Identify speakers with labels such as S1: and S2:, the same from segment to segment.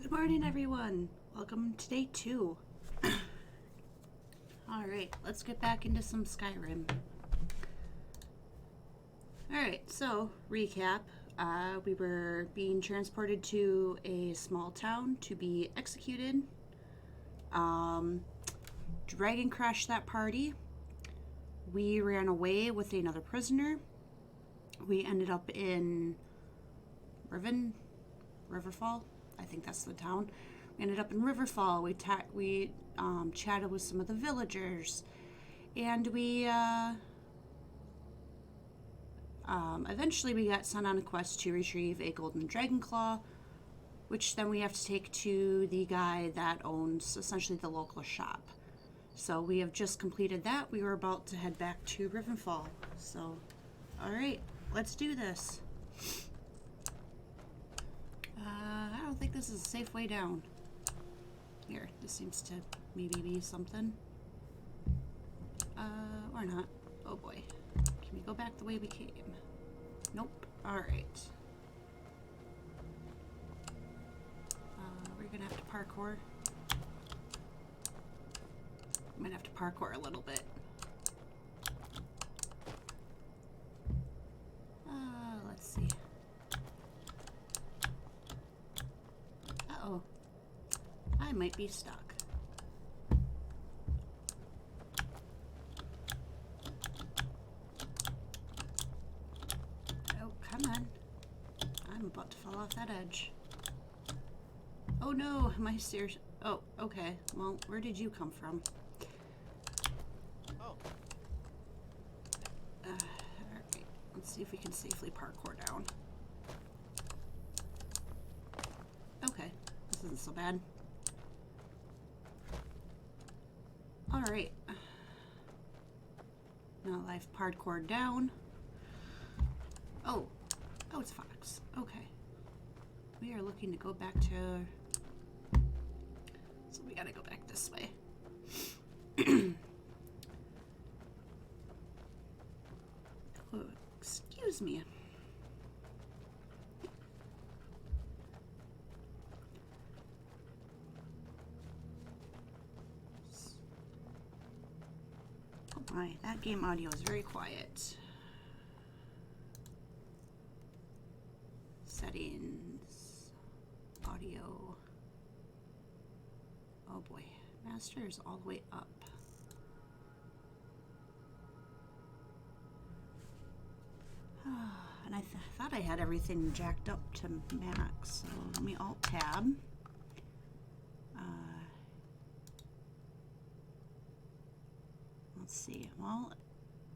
S1: Good morning, everyone. Welcome to day 2. Alright, let's get back into some Skyrim. Alright, so, recap. We were being transported to a small town to be executed. Dragon crashed that party. We ran away with another prisoner. We ended up in Riverfall. I think that's the town. We ended up in Riverfall. We chatted with some of the villagers, and we eventually we got sent on a quest to retrieve a golden dragon claw, which then we have to take to the guy that owns essentially the local shop. So we have just completed that. We were about to head back to Rivenfall. So, all right, let's do this. I don't think this is a safe way down. Here, this seems to maybe be something. Or not. Oh boy. Can we go back the way we came? Nope. Alright. We're gonna have to parkour. I'm gonna have to parkour a little bit. Let's see. Uh-oh. I might be stuck. Oh, come on. I'm about to fall off that edge. Oh no, my stairs. Oh, okay. Well, where did you come from?
S2: Oh.
S1: Alright. Let's see if we can safely parkour down. Okay. This isn't so bad. Alright. Now I've parkoured down. Oh. Oh, it's Fox. Okay. We are looking to go back to... So we gotta go back this way. Oh, excuse me. Oh my, that game audio is very quiet. Settings, audio. Oh boy, master is all the way up. And I thought I had everything jacked up to max, so let me alt tab. Let's see, well,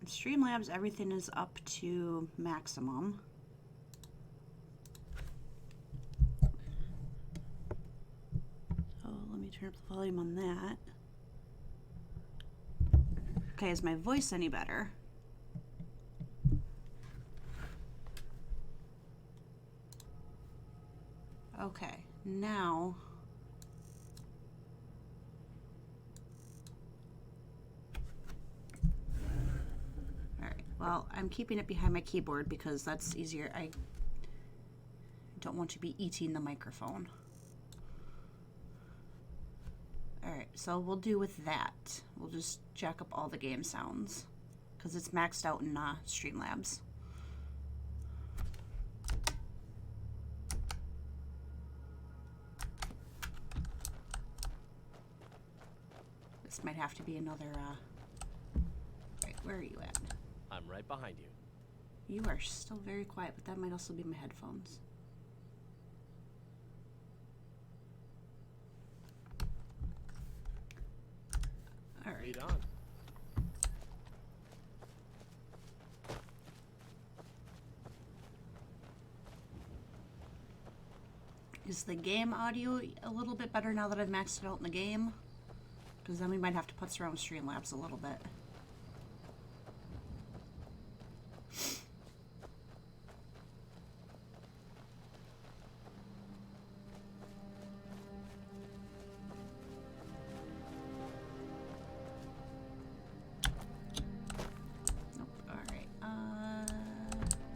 S1: in Streamlabs everything is up to maximum. So let me turn up the volume on that. Okay, is my voice any better? Okay, now alright, well, I'm keeping it behind my keyboard because that's easier. I don't want to be eating the microphone. Alright, so we'll do with that. We'll just jack up all the game sounds because it's maxed out in Streamlabs. This might have to be another, right, where are you at?
S2: I'm right behind you.
S1: You are still very quiet, but that might also be my headphones. All right.
S2: Lead on.
S1: Is the game audio a little bit better now that I've maxed it out in the game? Because then we might have to putz around with Streamlabs a little bit. Nope. Alright.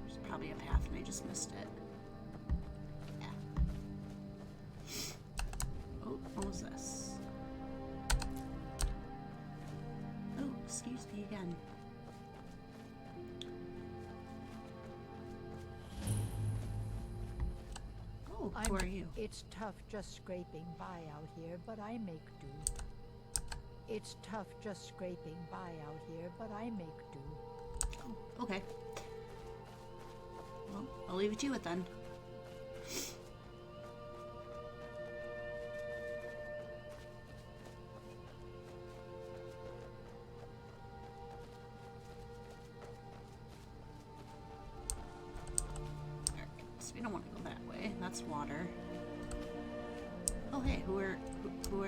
S1: There's probably a path and I just missed it. Yeah. Oh, what was this? Oh, excuse me again. Oh, who are you?
S3: It's tough just scraping by out here, but I make do. It's tough just scraping by out here, but I make do.
S1: Oh, okay. Well, I'll leave it to it then. We don't want to go that way. That's water. Oh hey, who are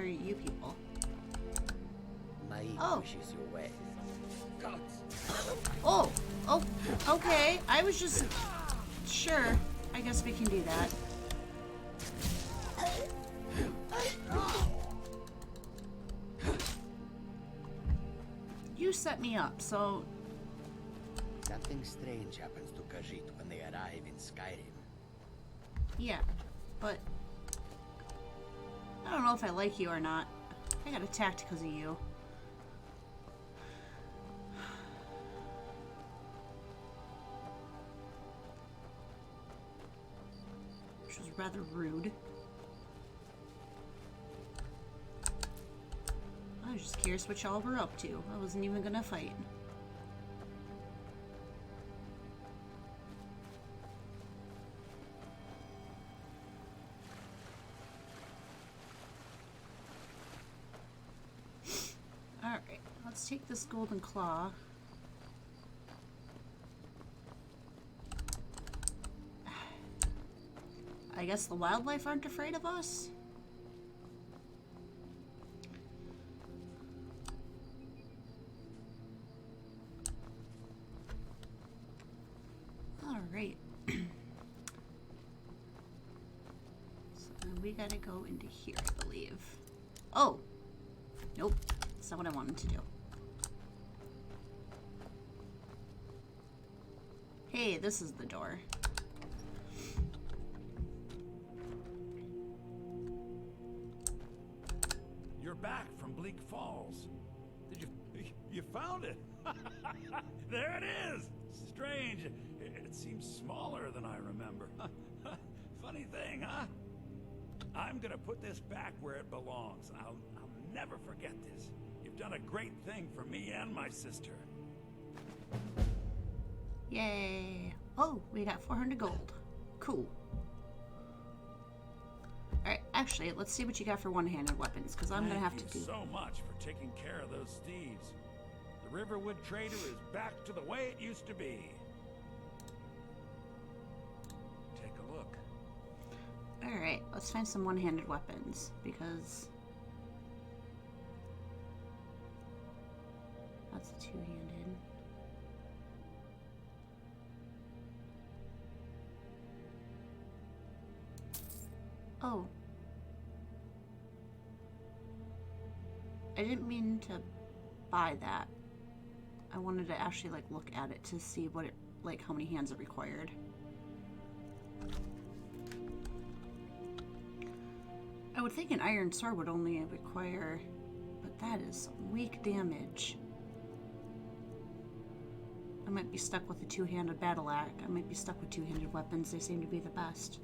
S1: you people?
S4: My
S1: Oh.
S4: wishes your way.
S1: Oh, okay. I was just sure. I guess we can do that. You set me up, so
S4: Something strange happens to Khajiit when they arrive in Skyrim.
S1: yeah. But I don't know if I like you or not. I got attacked because of you. Which was rather rude. I was just curious what y'all were up to. I wasn't even gonna fight. Alright, let's take this golden claw. I guess the wildlife aren't afraid of us? Alright. gotta go into here, I believe. Oh! Nope. That's not what I wanted to do. Hey, this is the door.
S2: You're back from Bleak Falls. You found it? There it is! Strange. It seems smaller than I remember. Funny thing, huh? I'm gonna put this back where it belongs. I'll never forget this. You've done a great thing for me and my sister.
S1: Yay! Oh, we got 400 gold. Cool. Alright, actually, let's see what you got for one-handed weapons, because I'm gonna have to do...
S2: Thank you so much for taking care of those steeds. The Riverwood Trader is back to the way it used to be. Take a look.
S1: Alright, let's find some one-handed weapons, because... That's a two-handed. Oh. I didn't mean to buy that. I wanted to actually, like, look at it to see what it, like, how many hands it required. I would think an iron sword would only require, but that is weak damage. I might be stuck with a two-handed battle axe. I might be stuck with two-handed weapons. They seem to be the best.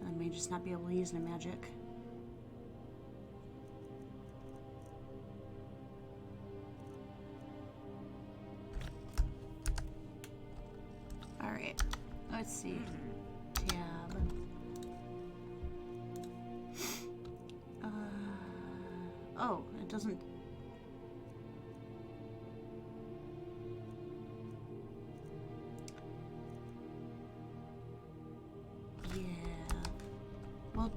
S1: I may just not be able to use no magic. Alright, let's see. Tab. Oh, it doesn't... Yeah. Well...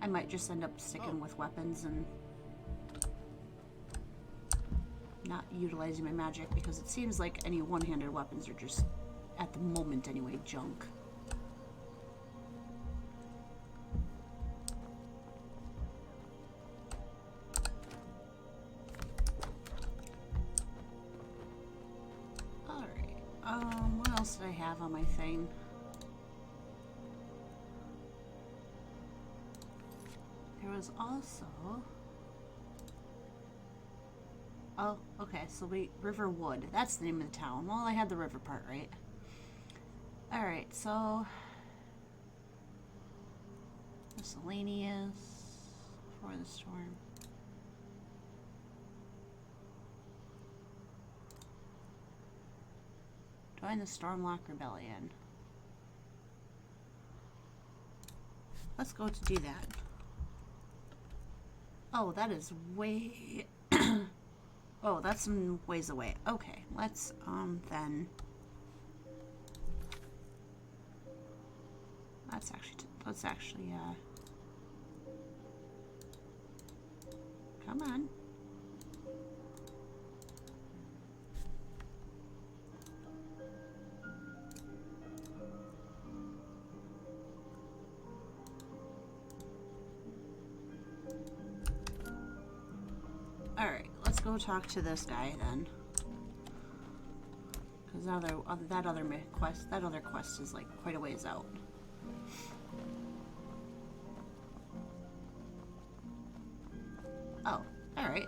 S1: I might just end up sticking with weapons and not utilizing my magic, because it seems like any one-handed weapons are just, at the moment anyway, junk. Alright, what else did I have on my thing? There was also... Oh, okay, so Riverwood. That's the name of the town. Well, I had the river part right. Alright, so... Miscellaneous... For the storm. Join the Stormlock Rebellion. Let's go to do that. Oh, that is way... Oh, that's some ways away. Okay, let's, then... Let's actually, come on. Alright, let's go talk to this guy then. Because that other quest is like quite a ways out. Oh, alright.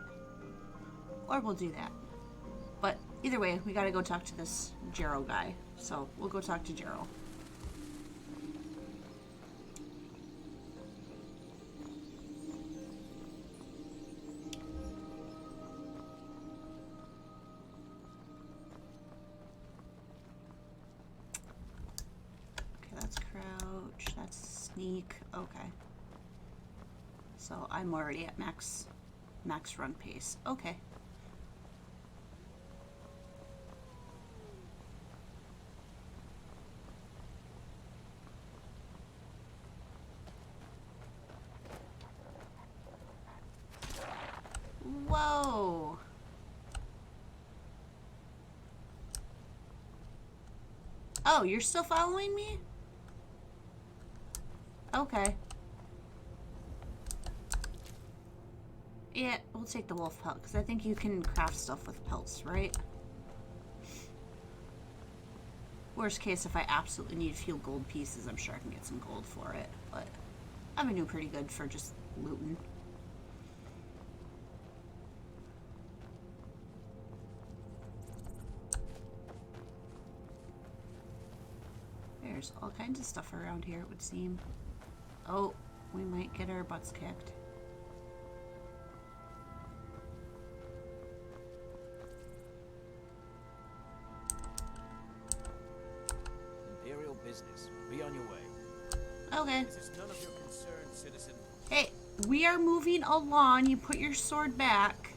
S1: Or we'll do that. But either way, we gotta go talk to this Jero guy. So we'll go talk to Jero. Sneak. Okay. So I'm already at max run pace. Okay. Whoa. Oh, you're still following me? Okay. Yeah, we'll take the wolf pelt, because I think you can craft stuff with pelts, right? Worst case, if I absolutely need a few gold pieces, I'm sure I can get some gold for it. But I've been doing pretty good for just looting. There's all kinds of stuff around here, it would seem. Oh, we might get our butts kicked.
S5: Imperial business. Be on your way.
S1: Okay.
S5: This is none of your concern, citizen.
S1: Hey, we are moving along. You put your sword back.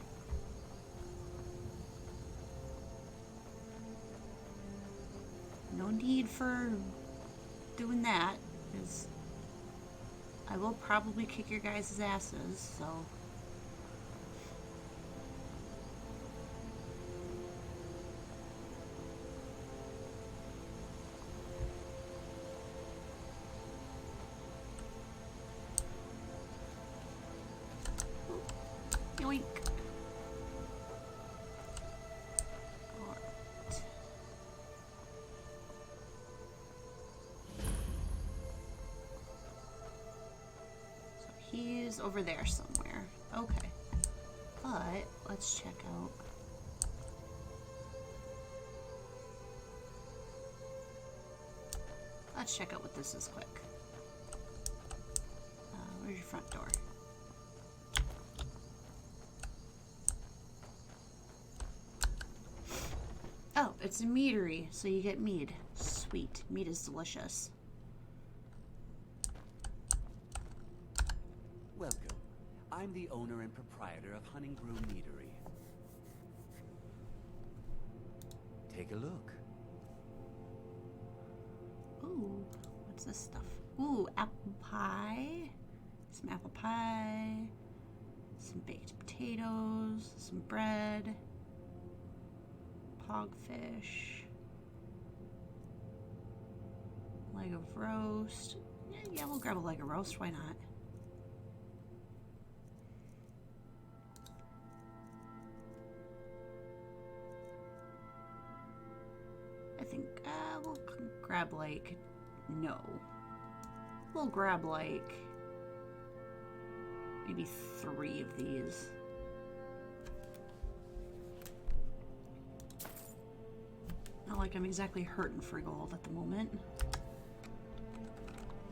S1: No need for doing that, because I will probably kick your guys' asses, so... Yoink. Alright. So he's over there somewhere. Okay. But let's check out. Let's check out what this is quick. Where's your front door? Oh, it's a meadery, so you get mead. Sweet. Mead is delicious.
S6: Welcome. I'm the owner and proprietor of Honningbrew Meadery. Take a look.
S1: Ooh, what's this stuff? Ooh, apple pie. Some apple pie. Some baked potatoes. Some bread. Hogfish. Leg of roast. Yeah, we'll grab a leg of roast. Why not? I think we'll grab like... No. We'll grab like... maybe 3 of these. Not like I'm exactly hurting for gold at the moment.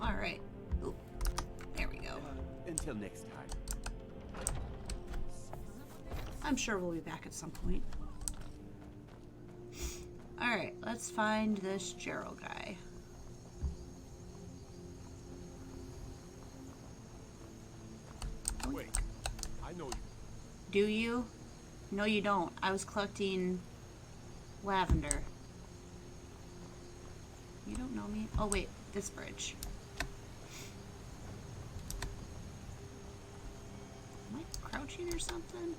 S1: Alright. Ooh. There we go.
S6: Until next time.
S1: I'm sure we'll be back at some point. Alright, let's find this Gerald guy.
S7: Wait, I know you.
S1: Do you? No, you don't. I was collecting lavender. You don't know me? Oh, wait. This bridge. Am I crouching or something?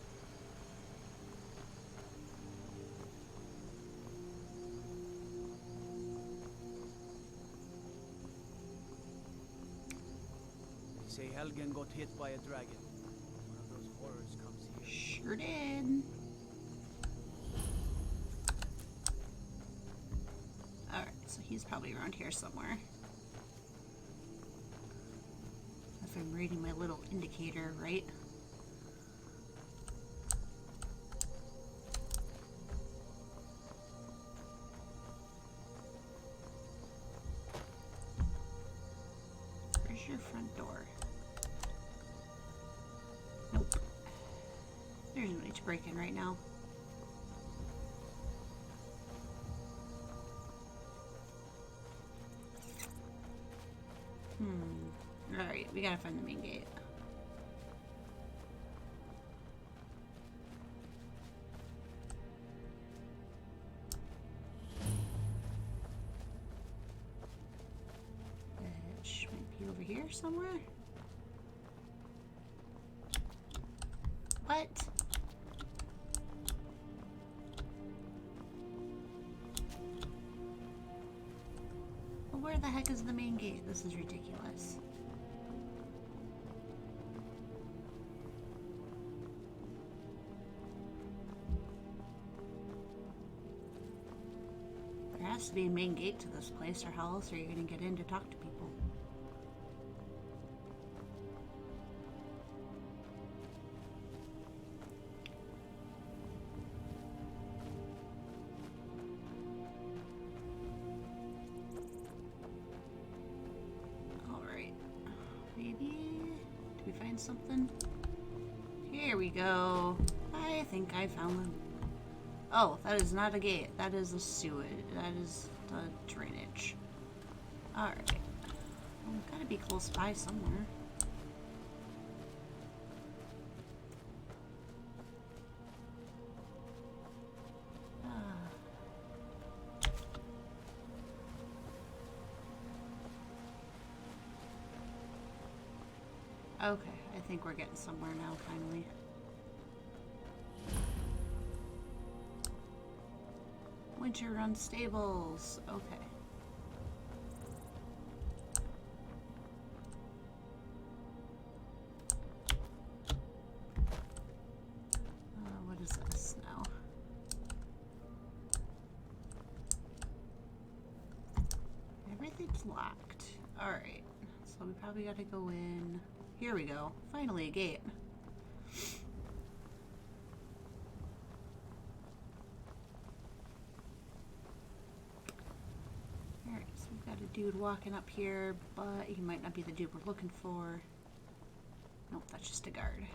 S5: They say Helgen got hit by a dragon. One of those horrors comes here.
S1: Sure did. Alright, so he's probably around here somewhere. If I'm reading my little indicator right. Where's your front door? Nope. There's no need to break in right now. Alright, we gotta find the main gate. Which might be over here somewhere. What? the heck is the main gate? This is ridiculous. There has to be a main gate to this place, or how else are you going to get in to talk to people? Alright. Maybe... Did we find something? Here we go. I think I found them. Oh, that is not a gate. That is a sewage. That is the drainage. Alright. Well, gotta be close by somewhere. Okay, I think we're getting somewhere now, finally. Winter run stables. Okay. What is this now? Everything's locked. Alright. So we probably gotta go in. Here we go. Finally, a gate. Alright, so we've got a dude walking up here, but he might not be the dude we're looking for. Nope, that's just a guard.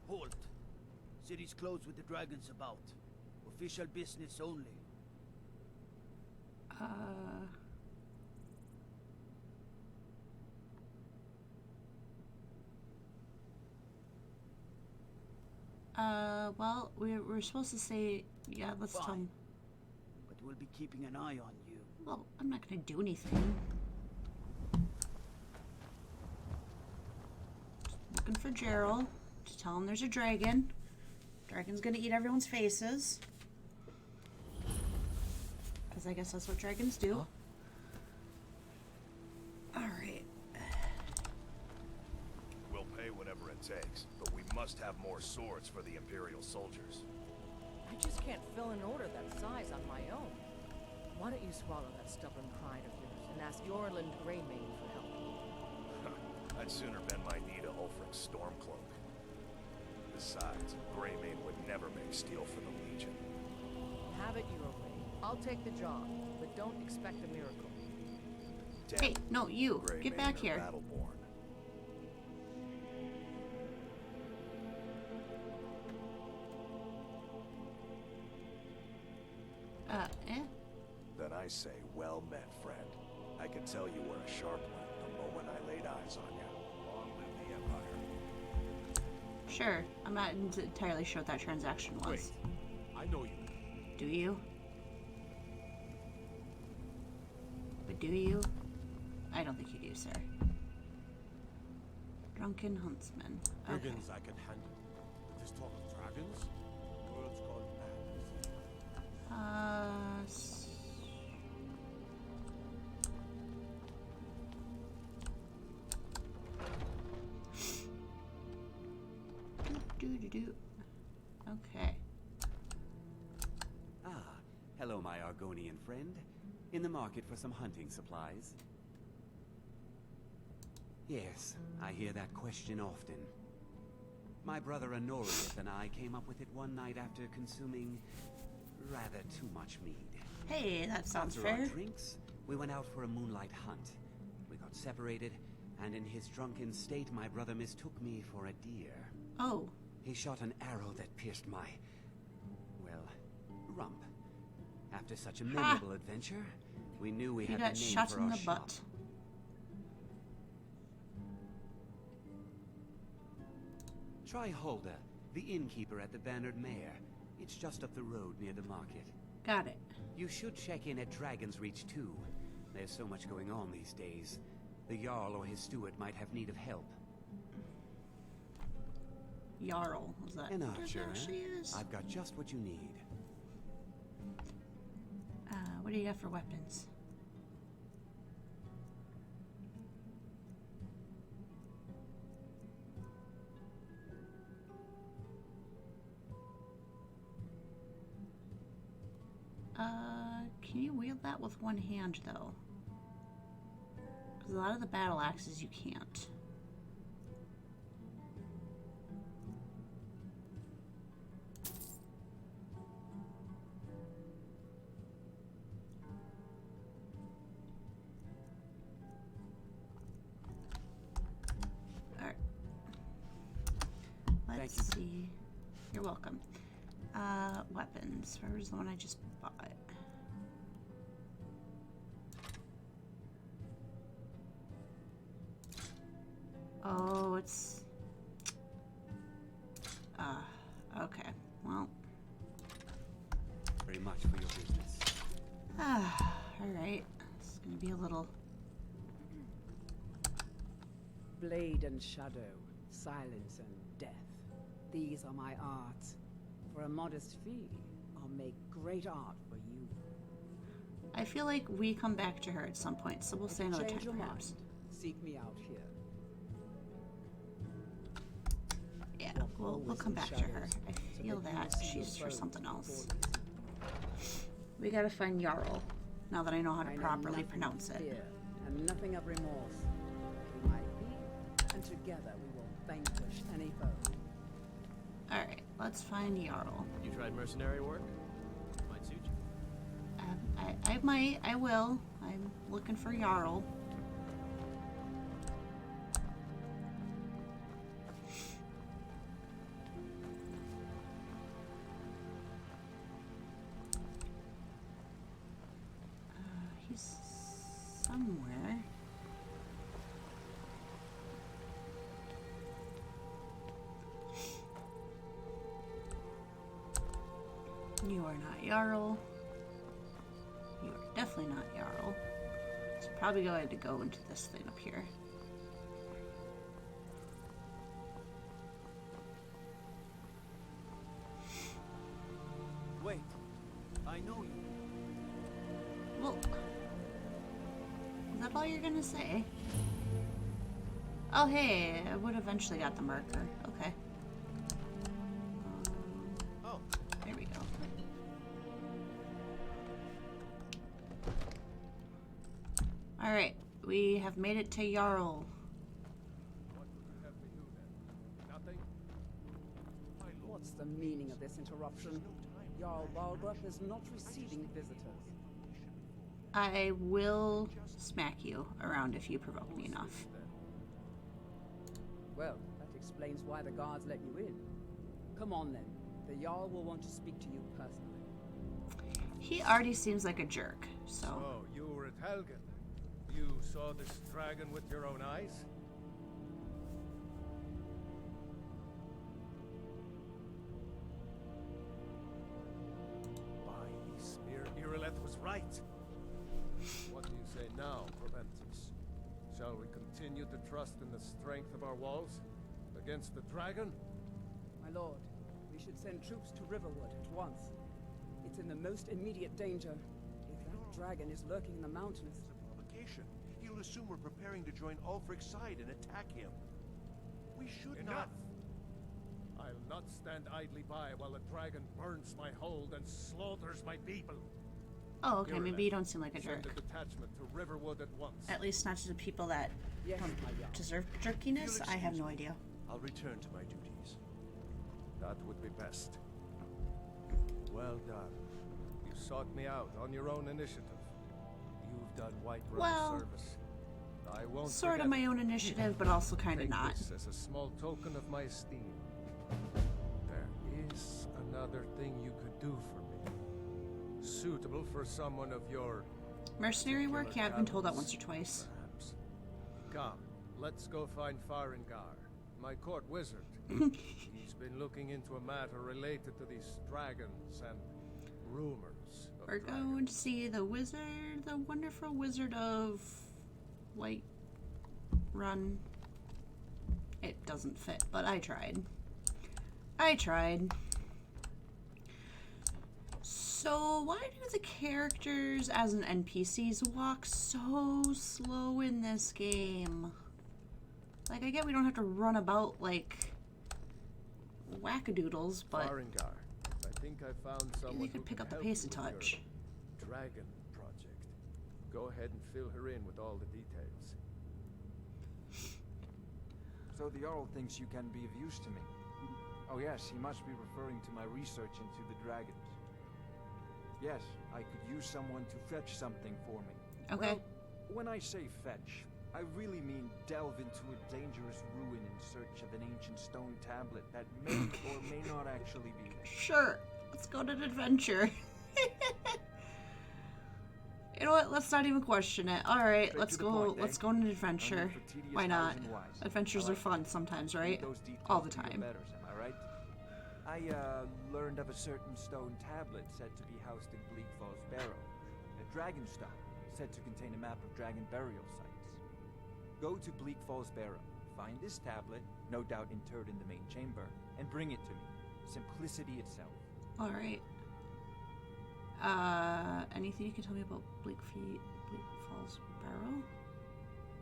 S5: Halt. City's closed with the dragons about. Official business only.
S1: Well, we're supposed to say, yeah, let's tell him.
S5: But we'll be keeping an eye on you.
S1: Well, I'm not gonna do anything. Looking for Gerald to tell him there's a dragon. Dragon's gonna eat everyone's faces. Because I guess that's what dragons do. Alright.
S7: We'll pay whatever it takes, but we must have more swords for the Imperial soldiers.
S8: I just can't fill an order that size on my own. Why don't you swallow that stubborn pride of yours and ask Yorland Greymane for help?
S7: I'd sooner bend my knee to Ulfric's Stormcloak. Besides, Greymane would never make steel for the Legion.
S8: Have it your way. I'll take the job, but don't expect a miracle.
S1: Hey, no, you. Get back here.
S7: Battleborn. Then I say, well met, friend. I could tell you were a sharp one the moment I laid eyes on you. Long live the Empire.
S1: Sure. I'm not entirely sure what that transaction was.
S7: Wait, I know you.
S1: Do you? But do you? I don't think you do, sir. Drunken huntsman. Okay.
S9: Brigands I can handle. But this talk of dragons? The world's gone mad.
S1: Do. Okay.
S6: Ah, hello, my Argonian friend. In the market for some hunting supplies? Yes, I hear that question often. My brother Honorius and I came up with it one night after consuming rather too much mead.
S1: Hey, that sounds
S6: After our
S1: fair.
S6: drinks, we went out for a moonlight hunt. We got separated, and in his drunken state, my brother mistook me for a deer.
S1: Oh.
S6: He shot an arrow that pierced my, well, rump. After such a memorable adventure, we knew we
S1: He
S6: had
S1: got
S6: the name
S1: shot
S6: for
S1: in
S6: our
S1: the
S6: shop.
S1: butt.
S6: Try Hulda, the innkeeper at the Bannered Mare. It's just up the road near the market.
S1: Got it.
S6: You should check in at Dragon's Reach too. There's so much going on these days. The Jarl or his steward might have need of help.
S1: Jarl, is that
S6: An
S1: what it
S6: archer,
S1: actually
S6: eh?
S1: is?
S6: I've got just what you need.
S1: What do you got for weapons? Can you wield that with one hand, though? Because a lot of the battle axes you can't. Alright. Let's see. You're welcome. Weapons. Where was the one I just bought? Oh, it's... okay. Well.
S6: Very much for your business.
S1: Alright. It's gonna be a little...
S10: Blade and shadow, silence and death. These are my arts. For a modest fee, I'll make great art for you.
S1: I feel like we come back to her at some point, so we'll say another time
S10: Change your
S1: perhaps.
S10: mind. Seek me out here.
S1: Yeah, we'll come back to her. I feel that she's for something else. We gotta find Jarl, now that I know how to properly pronounce it.
S10: Fear, and nothing of remorse. We might be, and together we will vanquish any foe.
S1: Alright, let's find Jarl.
S11: You tried mercenary work? Might suit you.
S1: I will. I'm looking for Jarl. He's somewhere. You are not Jarl. You are definitely not Jarl. So probably going to go into this thing up here.
S5: Wait, I know you.
S1: Well, is that all you're gonna say? Oh hey, I would eventually got the marker. Okay.
S11: Oh.
S1: There we go. Alright, we have made it to Jarl.
S9: What would you have me do then? Nothing? My lord,
S10: What's the meaning of this interruption? Jarl Balgruuf is not receiving visitors.
S1: I will smack you around if you provoke me enough.
S10: Well, that explains why the guards let you in. Come on then. The Jarl will want to speak to you personally.
S1: He already seems like a jerk, so...
S9: So, you were at Helgen. You saw this dragon with your own eyes? By Ysmir, Irileth was right. What do you say now, Proventus? Shall we continue to trust in the strength of our walls? Against the dragon?
S10: My lord, we should send troops to Riverwood at once. It's in the most immediate danger. If that dragon is lurking in the mountains...
S7: It's a provocation. He'll assume we're preparing to join Ulfric's side and attack him. We should
S9: Enough!
S7: not...
S9: I'll not stand idly by while the dragon burns my hold and slaughters my people.
S1: Oh, okay,
S9: Irileth,
S1: maybe you don't seem like a
S9: send
S1: jerk.
S9: a detachment to Riverwood at once.
S1: At least not to the people that
S10: Yes, my Jarl.
S1: deserve jerkiness. I have no idea.
S7: I'll return to my duties.
S9: That would be best. Well done. You sought me out on your own initiative. You've done Whiterun
S1: Well,
S9: service. I won't
S1: Sort of
S9: forget
S1: my own initiative, but also kind of
S9: Take
S1: not.
S9: this as a small token of my esteem. There is another thing you could do for me. Suitable for someone of your
S1: Mercenary work? Yeah, I've been told that
S9: talents,
S1: once or twice.
S9: perhaps. Come, let's go find Farengar, my court wizard. He's been looking into a matter related to these dragons and rumors of
S1: We're going to see the wizard, the wonderful wizard of... White run. It doesn't fit, but I tried. I tried. So why do the characters as an NPCs walk so slow in this game? Like, I get we don't have to run about like wackadoodles, but
S9: Farengar, I think I found someone
S1: you could pick up the pace a touch.
S9: Dragon project. Go ahead and fill her in with all the details.
S12: So the Jarl thinks you can be of use to me. Oh yes, he must be referring to my research into the dragons. Yes, I could use someone to fetch something for me.
S1: Okay.
S12: Well, when I say fetch, I really mean delve into a dangerous ruin in search of an ancient stone tablet that may or may not actually be there.
S1: Sure, let's go on an adventure. You know what? Let's not even question it. All right, let's go. Let's go on an adventure. Why not? Adventures are fun sometimes, right? All the time.
S12: Am I right? I learned of a certain stone tablet said to be housed in Bleak Falls Barrow. A dragon stone said to contain a map of dragon burial sites. Go to Bleak Falls Barrow, find this tablet, no doubt interred in the main chamber, and bring it to me. Simplicity itself.
S1: All right. Anything you can tell me about Bleak Falls Barrow?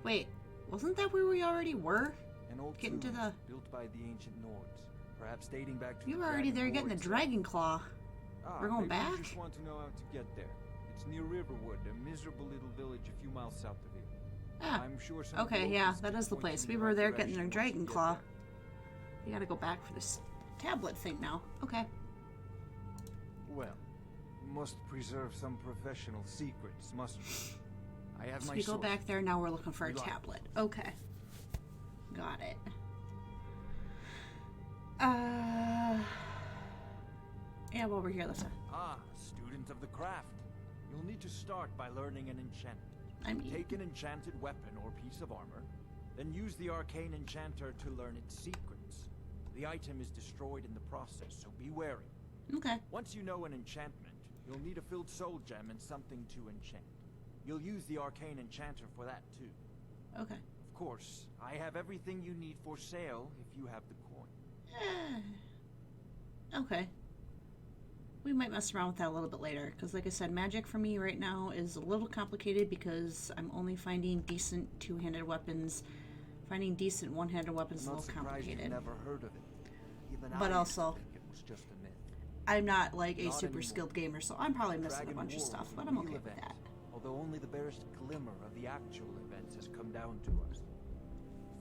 S1: Wait, wasn't that where we already were?
S12: An old
S1: Getting to
S12: tomb
S1: the...
S12: built by the ancient Nords, perhaps dating back to
S1: You
S12: the
S1: were already
S12: dragon
S1: there getting the
S12: hordes.
S1: dragon claw. We're going
S12: maybe
S1: back?
S12: You just want to know how to get there. It's near Riverwood, a miserable little village a few miles south of here.
S1: Ah,
S12: I'm sure some of the
S1: okay, yeah,
S12: locals
S1: that
S12: can
S1: is the
S12: point
S1: place.
S12: you
S1: We
S12: in the
S1: were
S12: right
S1: there getting
S12: direction
S1: their
S12: once you
S1: dragon
S12: get
S1: claw.
S12: there.
S1: You gotta go back for this tablet thing now. Okay.
S12: Well, must preserve some professional secrets, must we? I have
S1: So
S12: my
S1: we go
S12: source.
S1: back there, now we're looking for a
S12: Rely.
S1: tablet. Okay. Got it. Yeah, while we're here, let's...
S12: Student of the craft. You'll need to start by learning an enchantment.
S1: I mean...
S12: Take an enchanted weapon or piece of armor, then use the arcane enchanter to learn its secrets. The item is destroyed in the process, so be wary.
S1: Okay.
S12: Once you know an enchantment, you'll need a filled soul gem and something to enchant. You'll use the arcane enchanter for that too.
S1: Okay.
S12: Of course, I have everything you need for sale if you have the coin.
S1: Okay. We might mess around with that a little bit later, because like I said, magic for me right now is a little complicated because I'm only finding decent two-handed weapons. Finding decent one-handed weapons is a
S12: I'm
S1: little
S12: not surprised you've
S1: complicated.
S12: never heard of it. Even
S1: But
S12: I
S1: also,
S12: think it was just a myth.
S1: I'm not like a
S12: Not
S1: super
S12: anymore.
S1: skilled gamer, so I'm probably missing
S12: Dragon
S1: a bunch of
S12: War
S1: stuff,
S12: was
S1: but
S12: a
S1: I'm
S12: real
S1: okay with
S12: event,
S1: that.
S12: although only the barest glimmer of the actual events has come down to us.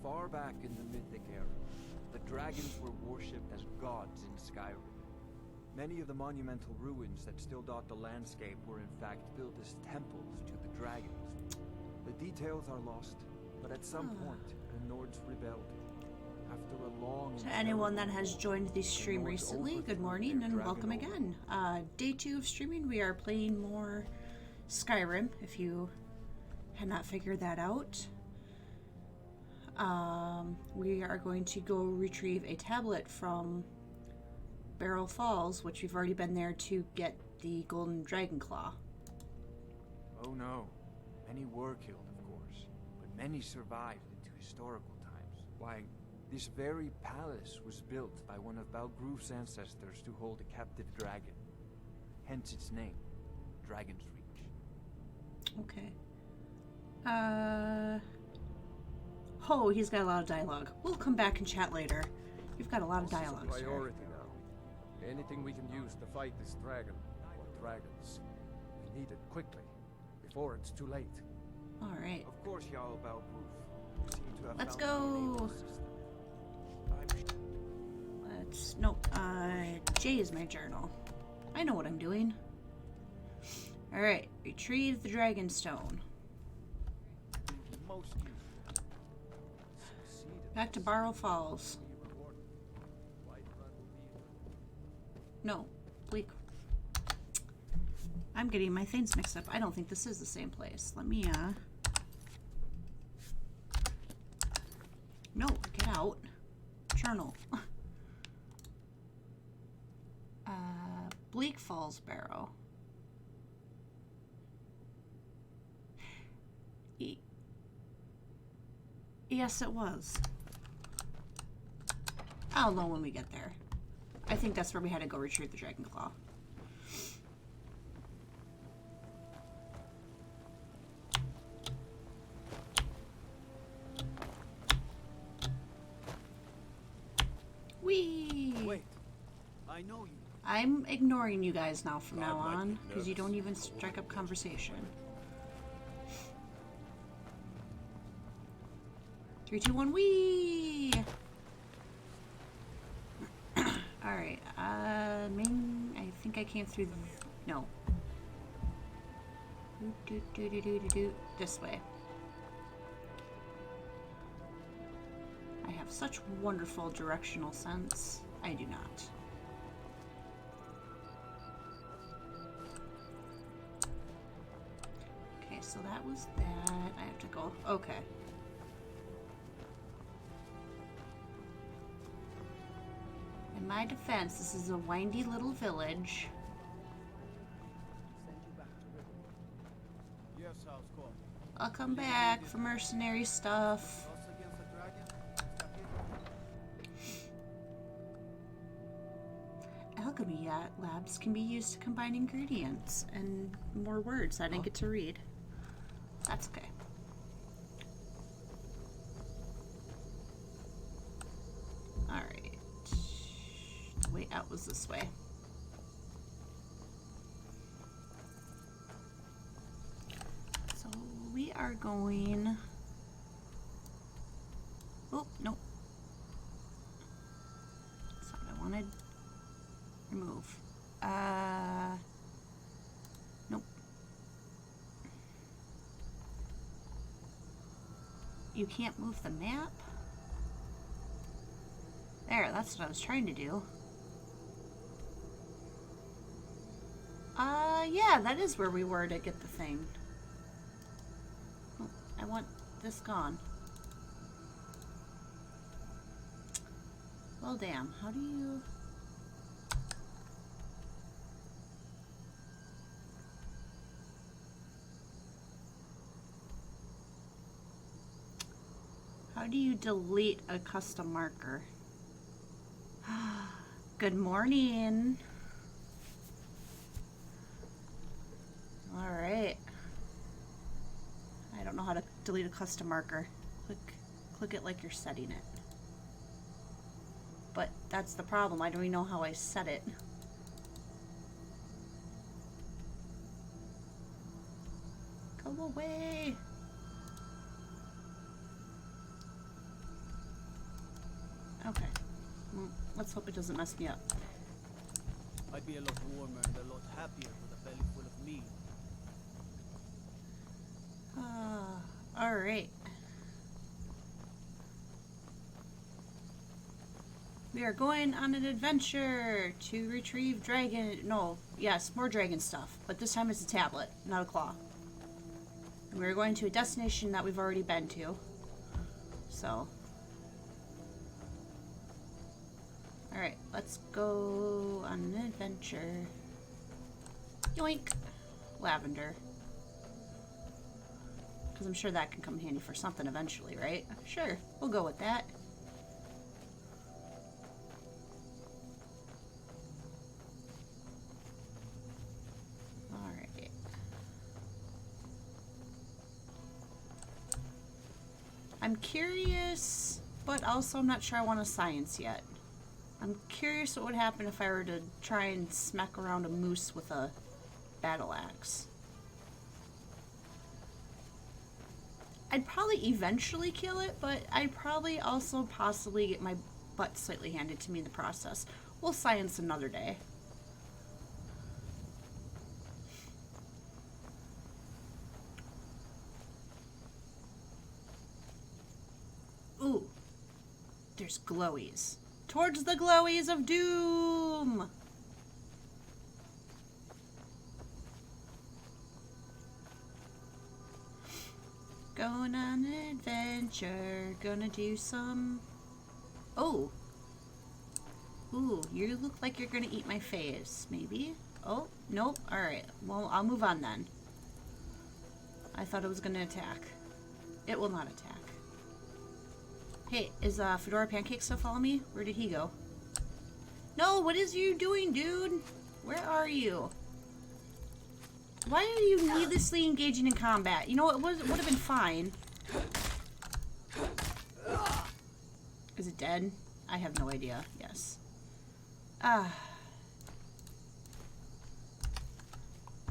S12: Far back in the mythic era, the dragons were worshipped as gods in Skyrim. Many of the monumental ruins that still dot the landscape were in fact built as temples to the dragons. The details are lost, but at some point, the Nords rebelled. After a long and
S1: To anyone that
S12: terrible
S1: has
S12: war,
S1: joined the
S12: the
S1: stream
S12: Nords
S1: recently, good
S12: overthrew
S1: morning
S12: their
S1: and
S12: dragon
S1: welcome
S12: owner.
S1: again. Day 2 of streaming, we are playing more Skyrim, if you had not figured that out. We are going to go retrieve a tablet from Barrel Falls, which we've already been there to get the golden dragon claw.
S12: Oh no. Many were killed, of course, but many survived into historical times. Why, this very palace was built by one of Balgroof's ancestors to hold a captive dragon. Hence its name, Dragon's Reach.
S1: Okay. Oh, he's got a lot of dialogue. We'll come back and chat later. You've got a lot of
S9: This is a
S1: dialogue, sir.
S9: priority now. Anything we can use to fight this dragon, or dragons. We need it quickly, before it's too late.
S1: Alright.
S12: Of course, Jarl Balgroof. You seem to have
S1: Let's
S12: found the
S1: go.
S12: enabling system.
S1: Let's... Nope. J is my journal. I know what I'm doing. Alright. Retrieve the dragon stone.
S12: Most useful. Succeeded.
S1: Back to Barrow Falls. No. Bleak. I'm getting my things mixed up. I don't think this is the same place. Let me, No, get out. Journal. Bleak Falls Barrow. Yes, it was. I'll know when we get there. I think that's where we had to go retrieve the dragon claw. Whee!
S5: Wait. I know you.
S1: I'm ignoring you guys now from now on, because you don't even strike up conversation. 3, 2, 1, whee! Alright, I think I came through the... No. This way. I have such wonderful directional sense. I do not. Okay, so that was that. I have to go... Okay. In my defense, this is a windy little village.
S5: Yes, how's it going?
S1: I'll come back for mercenary stuff.
S5: Us against the dragon?
S1: Alchemy labs can be used to combine ingredients and more words I didn't get to read. That's okay. Alright. The way out was this way. So we are going... Oh, nope. That's not what I wanted. Remove. Nope. You can't move the map? There, that's what I was trying to do. Yeah, that is where we were to get the thing. Oh, I want this gone. Well, damn. How do you... How do you delete a custom marker? Good morning. Alright. I don't know how to delete a custom marker. Click it like you're setting it. But that's the problem. I don't even know how I set it. Go away. Okay. Well, let's hope it doesn't mess me up.
S5: I'd be a lot warmer and a lot happier with a belly full of meat.
S1: Alright. We are going on an adventure to retrieve dragon... No, yes, more dragon stuff. But this time it's a tablet, not a claw. And we're going to a destination that we've already been to. So... Alright, let's go on an adventure. Yoink! Lavender. Because I'm sure that can come handy for something eventually, right? Sure, we'll go with that. Alright. I'm curious, but also I'm not sure I want a science yet. I'm curious what would happen if I were to try and smack around a moose with a battle axe. I'd probably eventually kill it, but I'd probably also possibly get my butt slightly handed to me in the process. We'll science another day. Ooh, there's glowies. Towards the glowies of doom! Going on an adventure, gonna do some... Oh! Ooh, you look like you're gonna eat my face, maybe? Oh, nope, alright. Well, I'll move on then. I thought it was gonna attack. It will not attack. Hey, is Fedora Pancake still following me? Where did he go? No, what is you doing, dude? Where are you? Why are you needlessly engaging in combat? You know, it would have been fine. Is it dead? I have no idea. Yes.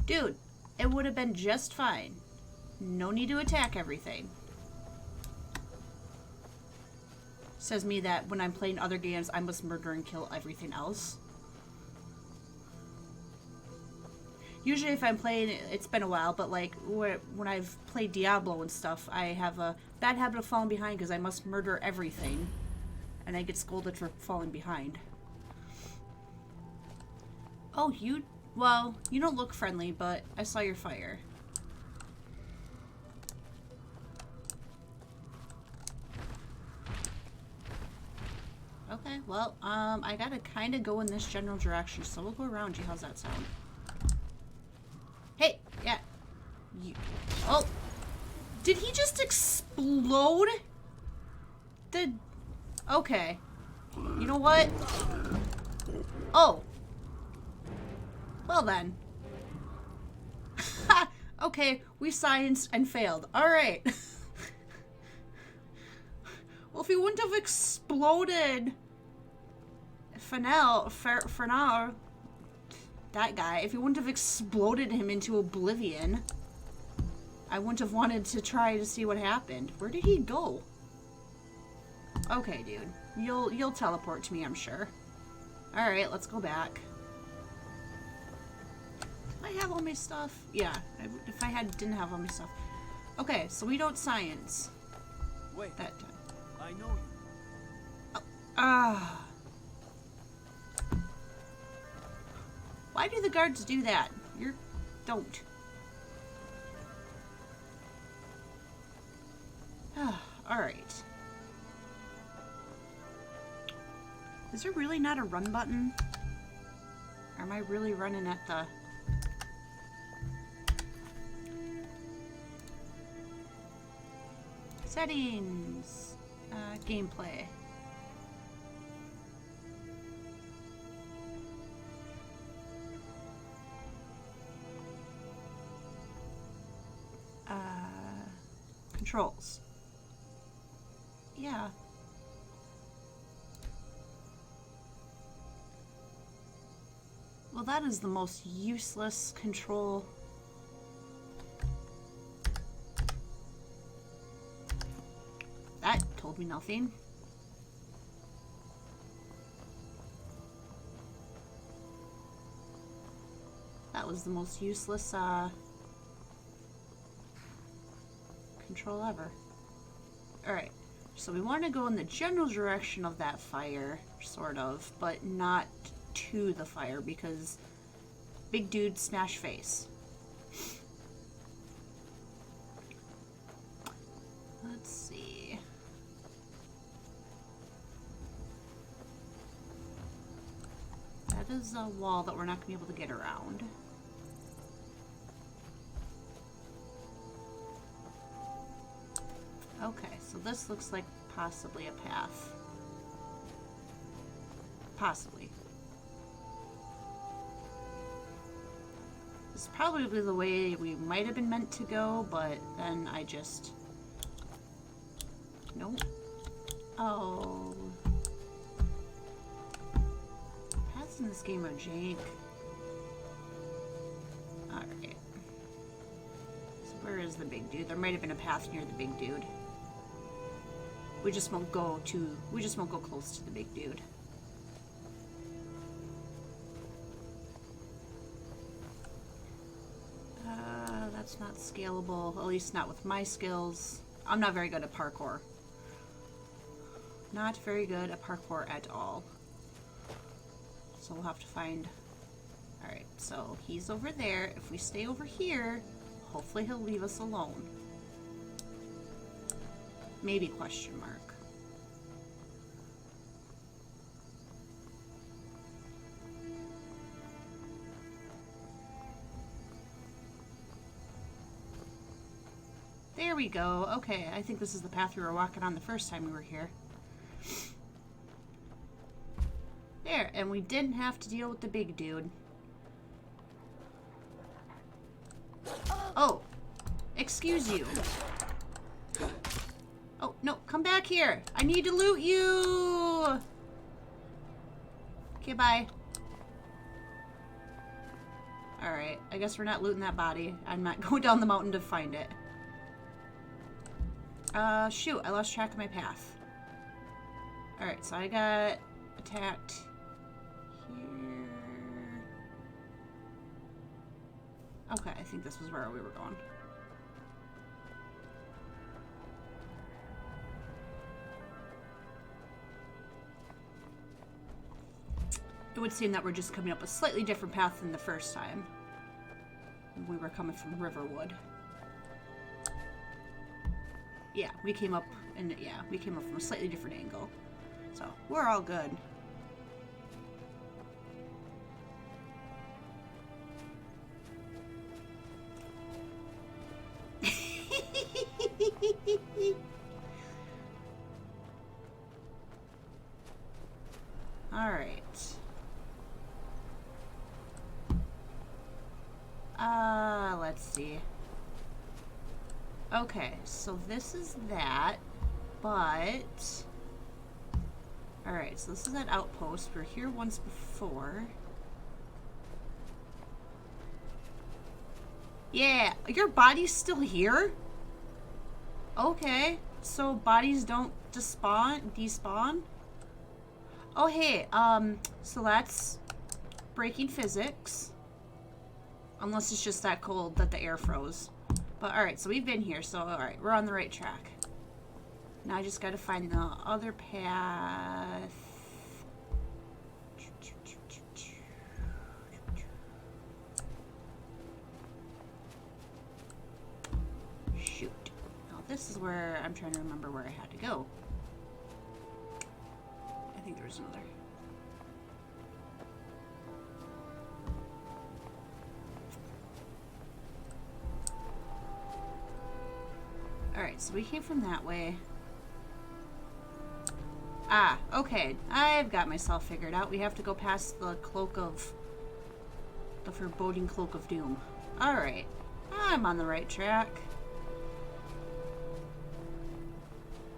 S1: Dude, it would have been just fine. No need to attack everything. Says me that when I'm playing other games, I must murder and kill everything else. Usually if I'm playing, it's been a while, but like when I've played Diablo and stuff, I have a bad habit of falling behind because I must murder everything. And I get scolded for falling behind. Oh, well, you don't look friendly, but I saw your fire. Okay, well, I gotta kind of go in this general direction, so we'll go around you. How's that sound? Hey, yeah. Oh, did he just explode? Okay. You know what? Oh. Well then. Okay, we scienced and failed. Alright. Well, if he wouldn't have exploded Fernal, that guy, if he wouldn't have exploded him into oblivion, I wouldn't have wanted to try to see what happened. Where did he go? Okay, dude. You'll teleport to me, I'm sure. Alright, let's go back. Do I have all my stuff? Yeah, if I didn't have all my stuff. Okay, so we don't science.
S5: Wait. That time. I know you.
S1: Oh, why do the guards do that? Don't. Alright. Is there really not a run button? Or am I really running at the... Settings. Gameplay. Controls. Yeah. Well, that is the most useless control. That told me nothing. That was the most useless control ever. Alright, so we want to go in the general direction of that fire, sort of, but not to the fire because big dude smash face. Let's see. That is a wall that we're not going to be able to get around. Okay, so this looks like possibly a path. Possibly. This is probably the way we might have been meant to go, but then I just... Nope. Oh. Paths in this game are jank. Alright. So where is the big dude? There might have been a path near the big dude. We just won't go close to the big dude. That's not scalable, at least not with my skills. I'm not very good at parkour. Not very good at parkour at all. So we'll have to find... Alright, so he's over there. If we stay over here, hopefully he'll leave us alone. Maybe question mark. There we go. Okay, I think this is the path we were walking on the first time we were here. There, and we didn't have to deal with the big dude. Oh, excuse you. Oh, no, come back here. I need to loot you. Okay, bye. Alright, I guess we're not looting that body. I'm not going down the mountain to find it. Shoot, I lost track of my path. Alright, so I got attacked here. Okay, I think this was where we were going. It would seem that we're just coming up a slightly different path than the first time. We were coming from Riverwood. Yeah, we came up from a slightly different angle. So, we're all good. Alright. Let's see. Okay, so this is that, but... Alright, so this is that outpost. We were here once before. Yeah, your body's still here? Okay, so bodies don't despawn? Oh, hey, so that's breaking physics. Unless it's just that cold that the air froze. But alright, so we've been here, so alright, we're on the right track. Now I just gotta find the other path. Shoot. Now this is where I'm trying to remember where I had to go. I think there was another. Alright, so we came from that way. Ah, okay. I've got myself figured out. We have to go past the foreboding cloak of doom. Alright. I'm on the right track.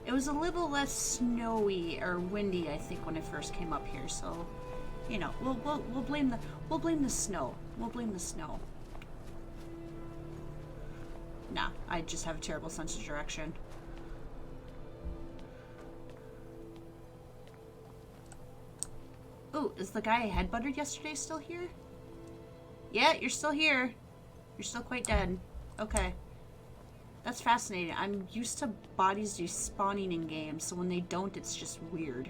S1: It was a little less snowy or windy, I think, when I first came up here, so you know, we'll blame the snow. We'll blame the snow. Nah, I just have a terrible sense of direction. Ooh, is the guy I headbutted yesterday still here? Yeah, you're still here. You're still quite dead. Okay. That's fascinating. I'm used to bodies despawning in games, so when they don't, it's just weird.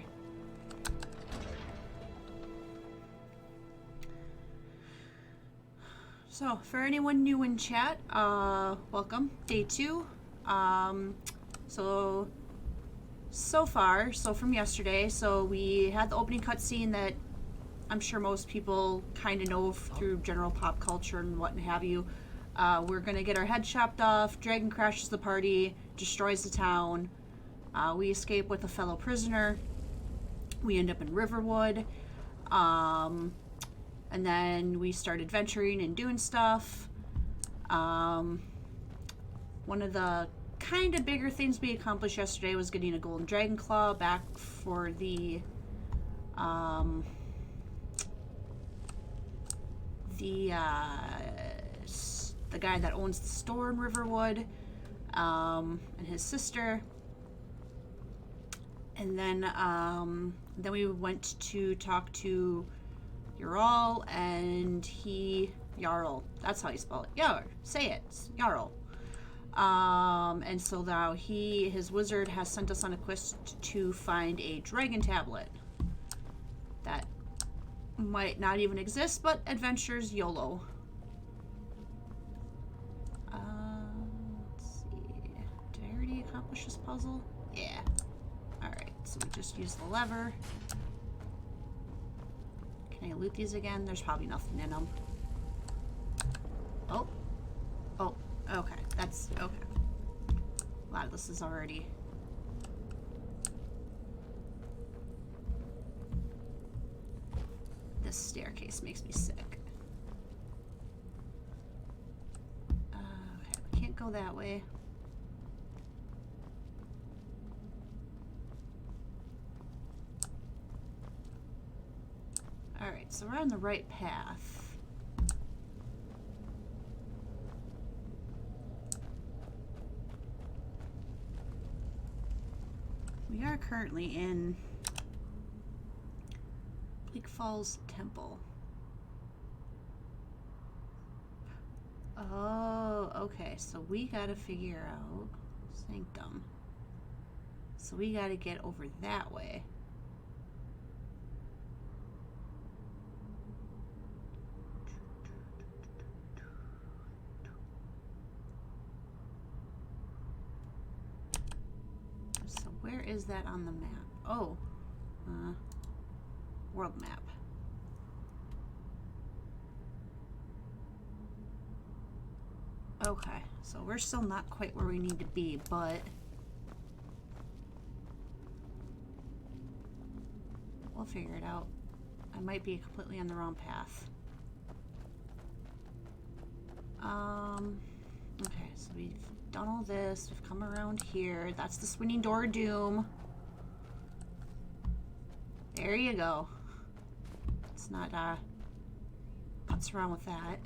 S1: So, for anyone new in chat, welcome. Day 2. So far, from yesterday, so we had the opening cutscene that I'm sure most people kind of know through general pop culture and what have you. We're gonna get our head chopped off, Dragon crashes the party, destroys the town, we escape with a fellow prisoner, we end up in Riverwood, and then we start adventuring and doing stuff. One of the kind of bigger things we accomplished yesterday was getting a golden dragon claw back for the guy that owns the store in Riverwood, and his sister. And then we went to talk to Jarl, and Jarl, that's how you spell it. Jarl, say it, it's Jarl. And so now his wizard has sent us on a quest to find a dragon tablet that might not even exist, but adventures YOLO. Let's see. Did I already accomplish this puzzle? Yeah. Alright, so we just use the lever. Can I loot these again? There's probably nothing in them. Oh. Oh, okay. That's okay. A lot of this is already... staircase makes me sick. Okay, we can't go that way. Alright, so we're on the right path. We are currently in Bleak Falls Temple. Oh, okay, so we gotta figure out Sanctum. So we gotta get over that way. So where is that on the map? Oh, world map. Okay, so we're still not quite where we need to be, but we'll figure it out. I might be completely on the wrong path. Okay, so we've done all this. We've come around here. That's the swinging door of doom. There you go. Let's not, what's wrong with that?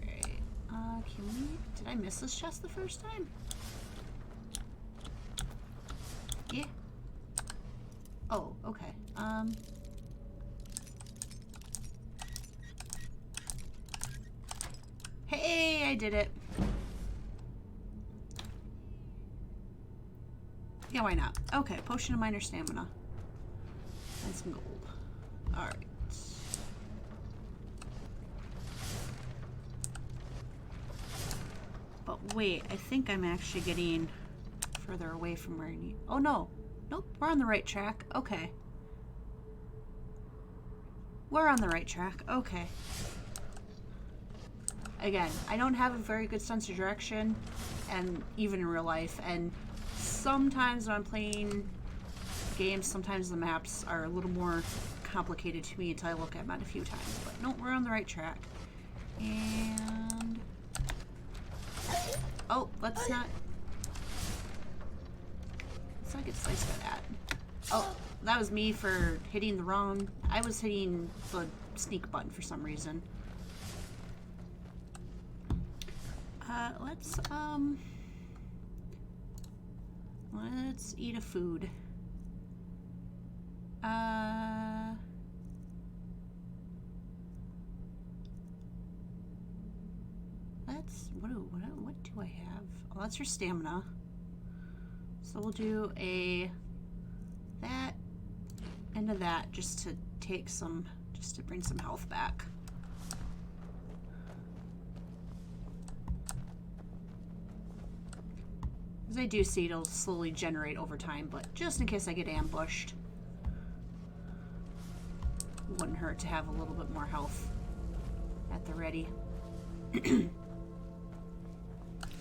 S1: Great. Can we, did I miss this chest the first time? Yeah. Oh, okay. Hey, I did it. Yeah, why not? Okay, potion of minor stamina. And some gold. Alright. But wait, I think I'm actually getting further away from where I need. Oh no. Nope, we're on the right track. Okay. We're on the right track. Okay. Again, I don't have a very good sense of direction, and even in real life, and sometimes when I'm playing games, sometimes the maps are a little more complicated to me until I look at them a few times. But no, we're on the right track. And oh, let's not get sliced by that. Oh, that was me for hitting the wrong. I was hitting the sneak button for some reason. Let's eat a food. What do I have? Oh, that's your stamina. So we'll do that into that just to bring some health back. As I do see, it'll slowly generate over time, but just in case I get ambushed, wouldn't hurt to have a little bit more health at the ready.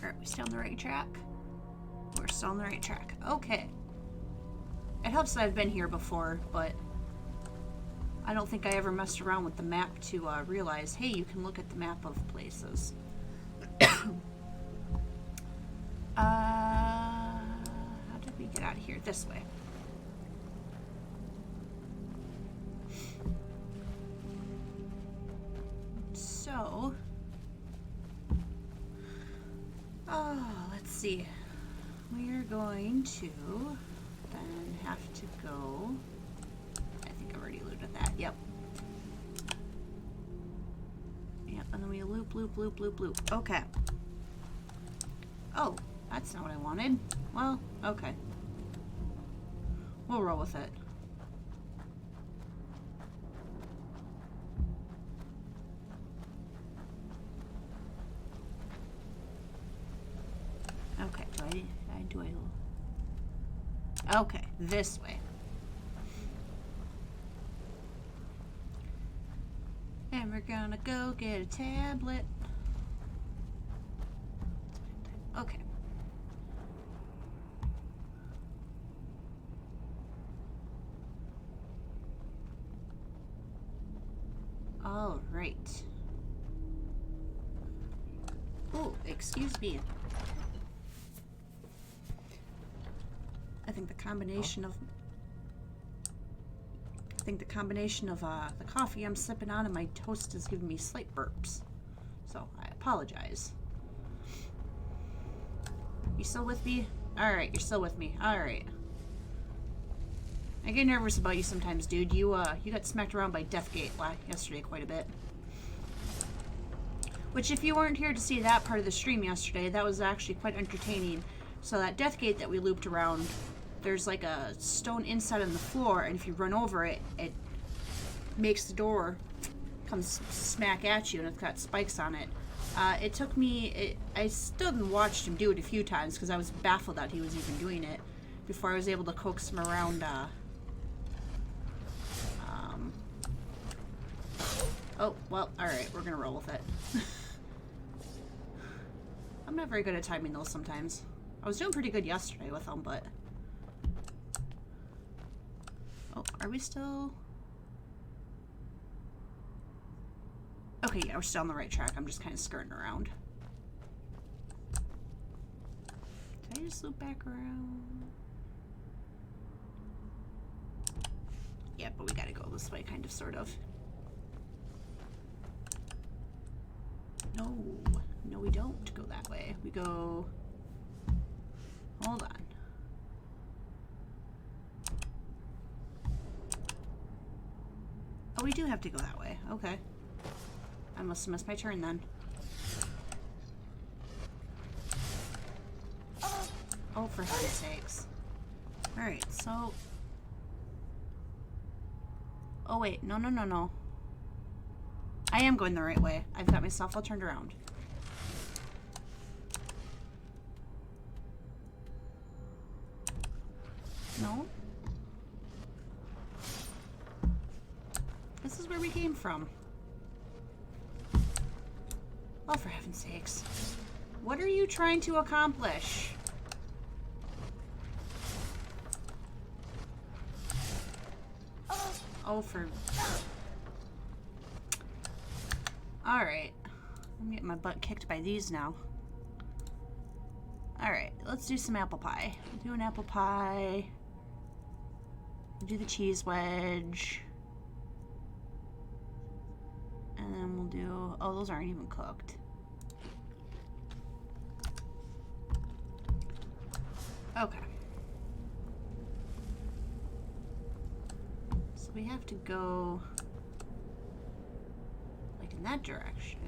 S1: Are we still on the right track? We're still on the right track. Okay. It helps that I've been here before, but I don't think I ever messed around with the map to realize, hey, you can look at the map of places. How did we get out of here? This way. So, let's see. We're going to then have to go. I think I've already looted that. Yep. Yep, and then we loop, loop, loop, loop, loop. Okay. Oh, that's not what I wanted. Well, okay. We'll roll with it. Okay, okay, this way. And we're gonna go get a tablet. Okay. All right. Oh, excuse me. I think the combination of the coffee I'm sipping on and my toast is giving me slight burps. So I apologize. You still with me? Alright, you're still with me. Alright. I get nervous about you sometimes, dude. You got smacked around by Deathgate yesterday quite a bit. Which, if you weren't here to see that part of the stream yesterday, that was actually quite entertaining. So that Deathgate that we looped around, there's like a stone inside on the floor, and if you run over it, it makes the door come smack at you, and it's got spikes on it. It took me... I stood and watched him do it a few times, because I was baffled that he was even doing it, before I was able to coax him around, oh, well, alright, we're gonna roll with it. I'm not very good at timing those sometimes. I was doing pretty good yesterday with them, but... Oh, are we still... Okay, yeah, we're still on the right track. I'm just kind of skirting around. Did I just loop back around? Yeah, but we gotta go this way, kind of, sort of. No. No, we don't go that way. We go... Hold on. Oh, we do have to go that way. Okay. I must have missed my turn then. Oh, for heaven's sakes. Alright, so... Oh, wait. No, no, no, no. I am going the right way. I've got myself all turned around. No? This is where we came from. Oh, for heaven's sakes. What are you trying to accomplish? Oh, for... Alright. I'm getting my butt kicked by these now. Alright, let's do some apple pie. We'll do an apple pie. We'll do the cheese wedge. And then we'll do... Oh, those aren't even cooked. Okay. So we have to go... like in that direction.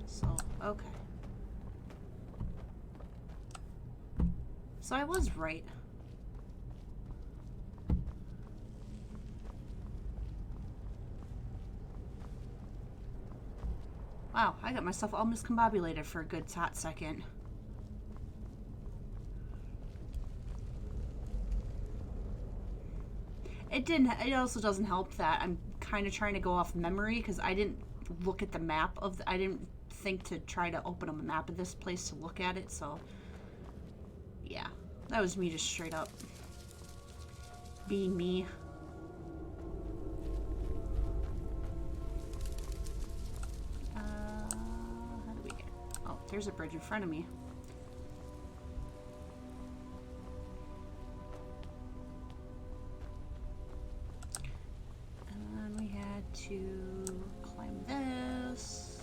S1: So, okay. So I was right. Wow, I got myself all miscombobulated for a good hot second. It also doesn't help that I'm kind of trying to go off memory because I didn't look at the map of I didn't think to try to open up a map of this place to look at it, so yeah, that was me just straight up being me. How do we get... Oh, there's a bridge in front of me. And we had to climb this.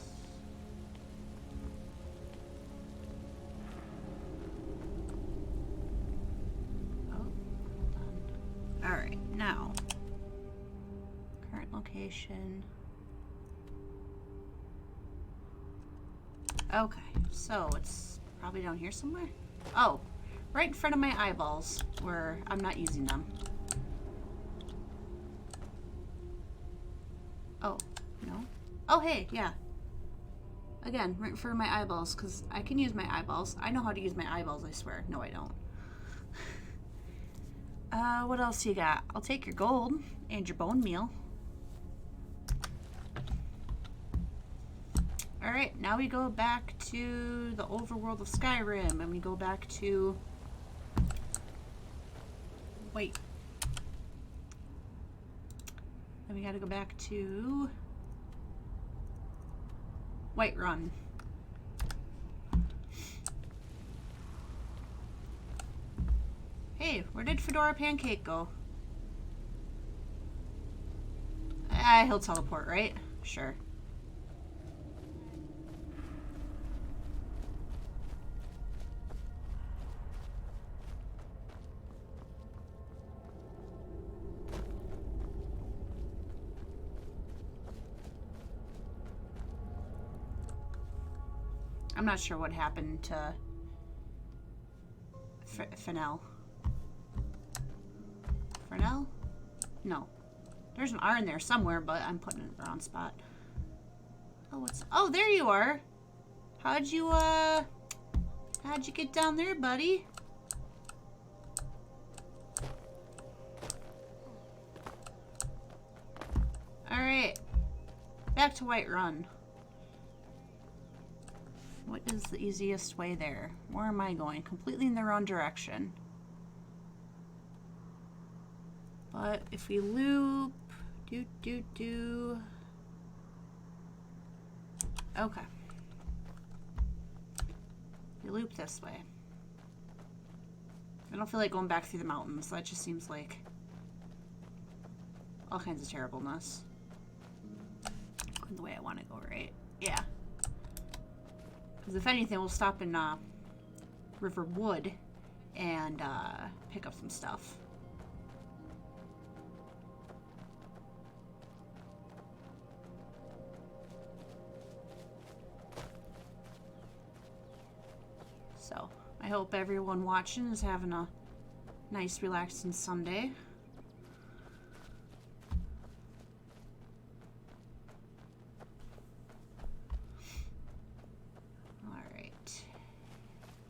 S1: Alright, now, current location. Okay, so it's probably down here somewhere. Oh, right in front of my eyeballs where I'm not using them. Oh, no. Oh, hey, yeah. Again, right in front of my eyeballs, because I can use my eyeballs. I know how to use my eyeballs, I swear. No, I don't. What else you got? I'll take your gold and your bone meal. Alright, now we go back to the overworld of Skyrim, and we go back to... Wait. Then we gotta go back to Whiterun. Hey, where did Fedora Pancake go? He'll teleport, right? Sure. I'm not sure what happened to Fennel. Fennel? No. There's an R in there somewhere, but I'm putting it in the wrong spot. Oh, what's... Oh, there you are! How'd you get down there, buddy? Alright. Back to Whiterun. What is the easiest way there? Where am I going? Completely in the wrong direction. But if we loop... Okay. We loop this way. I don't feel like going back through the mountains. That just seems like all kinds of terribleness. Going the way I want to go, right? Yeah. Because if anything, we'll stop in Riverwood and pick up some stuff. So, I hope everyone watching is having a nice, relaxing Sunday. Alright.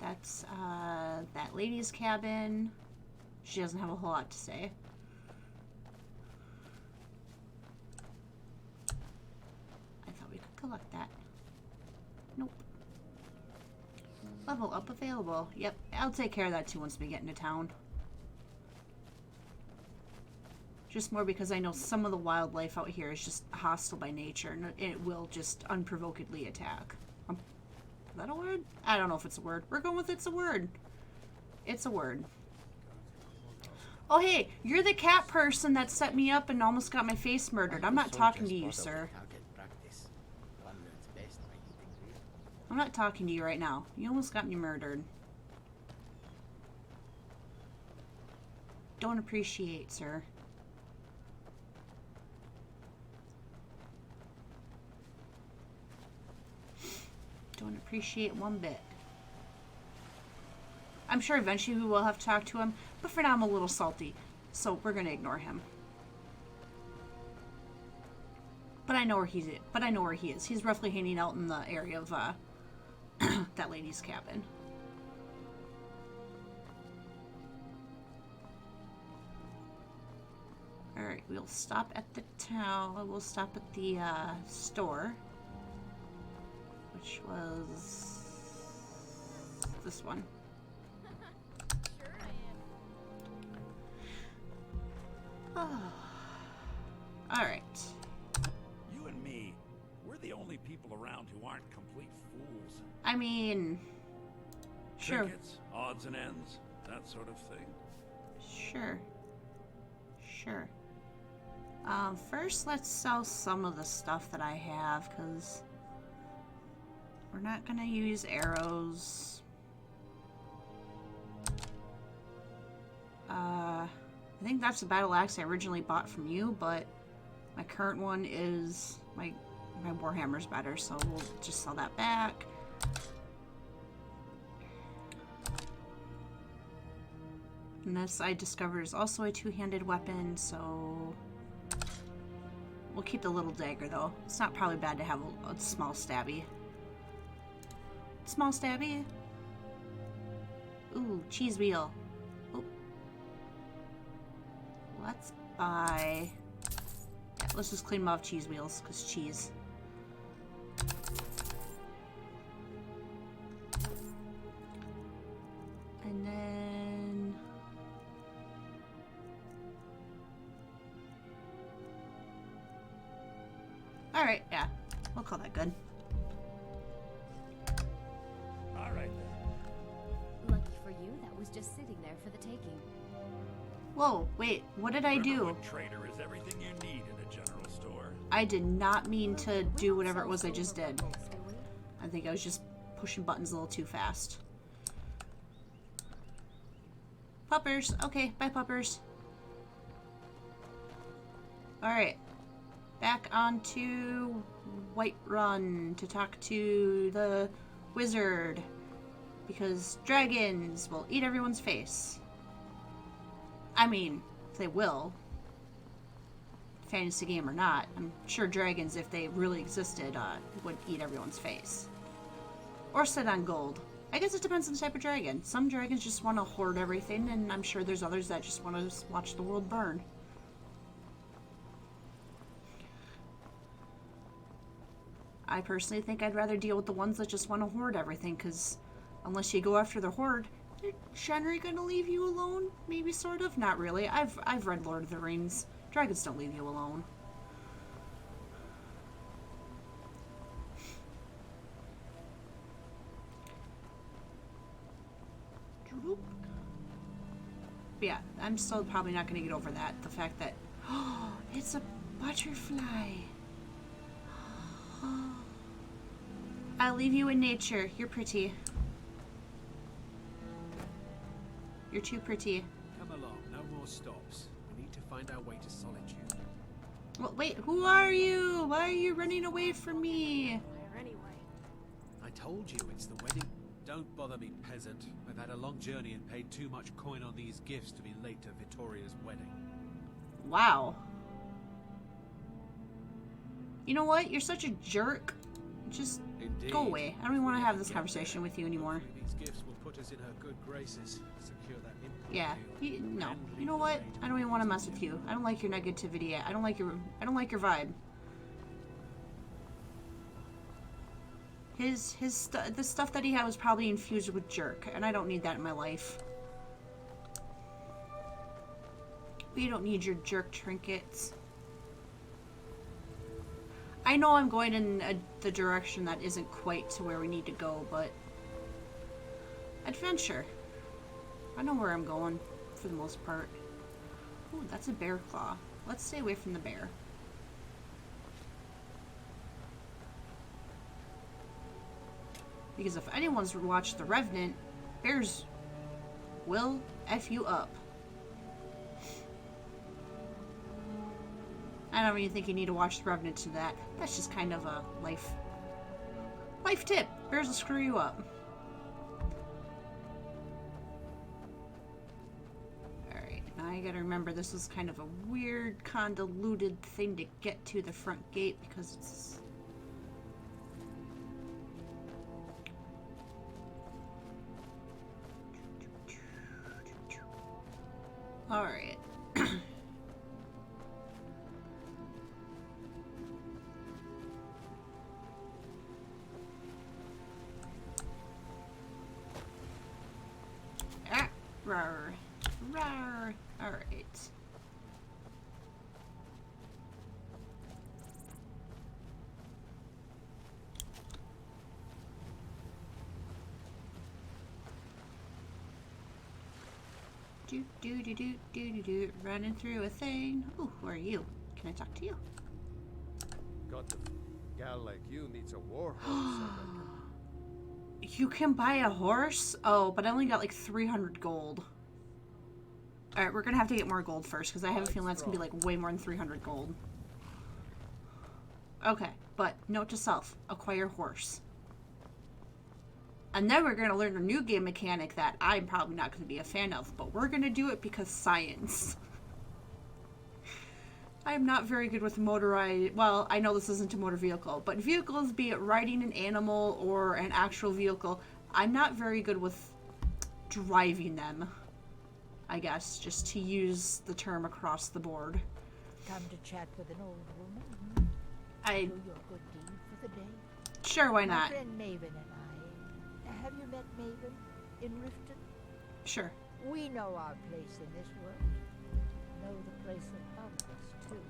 S1: That's, that lady's cabin. She doesn't have a whole lot to say. I thought we could collect that. Nope. Level up available. Yep, I'll take care of that too once we get into town. Just more because I know some of the wildlife out here is just hostile by nature and it will just unprovokedly attack. Is that a word? I don't know if it's a word. We're going with it's a word. It's a word. Oh hey, you're the cat person that set me up and almost got my face murdered. I'm not talking to you, sir. I'm not talking to you right now. You almost got me murdered. Don't appreciate, sir. Don't appreciate one bit. I'm sure eventually we will have to talk to him, but for now I'm a little salty, so we're gonna ignore him. But I know where he's at. But I know where he is. He's roughly hanging out in the area of that lady's cabin. Alright, we'll stop at the town. We'll stop at the store. Which was this one.
S13: Sure I am.
S1: Oh. Alright.
S2: You and me, we're the only people around who aren't complete fools.
S1: I mean, sure.
S2: Trinkets, odds and ends, that sort of thing.
S1: Sure. Sure. First let's sell some of the stuff that I have, because we're not gonna use arrows. I think that's the battle axe I originally bought from you, but my current one is my warhammer's better, so we'll just sell that back. And this I discovered is also a two-handed weapon, so we'll keep the little dagger though. It's not probably bad to have a small stabby. Small stabby. Ooh, cheese wheel. Oh. Let's buy... Yeah, let's just clean them off cheese wheels, because cheese. And then... Alright, yeah. We'll call that good.
S2: All right then.
S13: Lucky for you, that was just sitting there for the taking.
S1: Whoa, wait, what did I do?
S2: Riverwood Trader is everything you need in a general store.
S1: I did not mean to do whatever it was I just did. I think I was just pushing buttons a little too fast. Puppers. Okay, bye puppers. Alright. Back onto Whiterun to talk to the wizard. Because dragons will eat everyone's face. I mean, they will. Fantasy game or not. I'm sure dragons, if they really existed, would eat everyone's face. Or sit on gold. I guess it depends on the type of dragon. Some dragons just want to hoard everything, and I'm sure there's others that just want to watch the world burn. I personally think I'd rather deal with the ones that just want to hoard everything, because unless you go after the horde, they're generally going to leave you alone. Maybe, sort of. Not really. I've read Lord of the Rings. Dragons don't leave you alone. But yeah, I'm still probably not going to get over that. The fact that, oh, it's a butterfly. I'll leave you in nature. You're pretty. You're too pretty.
S11: Come along, no more stops. We need to find our way to Solitude.
S1: Well, wait, who are you? Why are you running away from me?
S13: Where anyway?
S11: I told you, it's the wedding. Don't bother me, peasant. I've had a long journey and paid too much coin on these gifts to be late to Vittoria's wedding.
S1: Wow. You know what? You're such a jerk. Just
S11: Indeed.
S1: go away. I don't even want to have this conversation with you anymore.
S11: These gifts will put us in her good graces. Secure that import
S1: Yeah.
S11: deal.
S1: No. You know what? I don't even want to mess with you. I don't like your negativity. I don't like your vibe. The stuff that he had was probably infused with jerk, and I don't need that in my life. We don't need your jerk trinkets. I know I'm going in the direction that isn't quite to where we need to go, but adventure. I know where I'm going for the most part. Ooh, that's a bear claw. Let's stay away from the bear. Because if anyone's watched The Revenant, bears will F you up. I don't even think you need to watch The Revenant to that. That's just kind of a life tip. Bears will screw you up. Alright, now I gotta remember this is kind of a weird, convoluted thing to get to the front gate because it's... Alright. Rawr. Rawr. Alright. Do. Running through a thing. Ooh, who are you? Can I talk to you?
S9: Got the gal like you needs a war horse, I reckon.
S1: You can buy a horse? Oh, but I only got like 300 gold. Alright, we're gonna have to get more gold first, because I have a feeling that's gonna be like way more than 300 gold. Okay, but note to self, acquire horse. And then we're gonna learn a new game mechanic that I'm probably not gonna be a fan of, but we're gonna do it because science. I'm not very good with motorized... Well, I know this isn't a motor vehicle, but vehicles, be it riding an animal or an actual vehicle, I'm not very good with driving them, I guess, just to use the term across the board.
S3: Come to chat with an old woman? Do your good deed for the day?
S1: Sure, why not?
S3: My friend Maven and I... Have you met Maven in Riften?
S1: Sure.
S3: We know our place in this world. Know the place above us, too.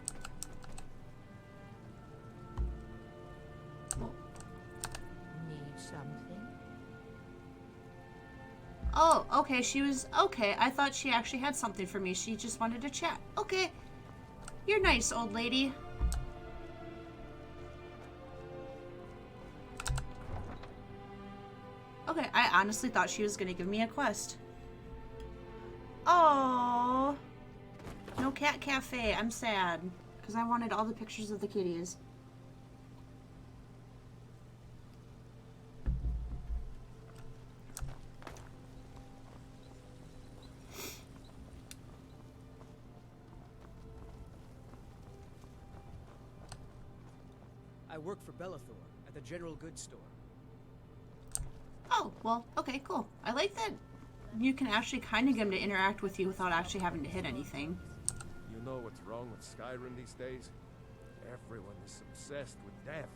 S3: something?
S1: Oh, okay, she was... Okay, I thought she actually had something for me. She just wanted to chat. Okay. You're nice, old lady. Okay, I honestly thought she was gonna give me a quest. Oh, no cat cafe. I'm sad because I wanted all the pictures of the kitties.
S14: I work for Bellathor at the general goods store.
S1: Oh, well, okay, cool. I like that you can actually kind of get them to interact with you without actually having to hit anything.
S9: You know what's wrong with Skyrim these days? Everyone is obsessed with death.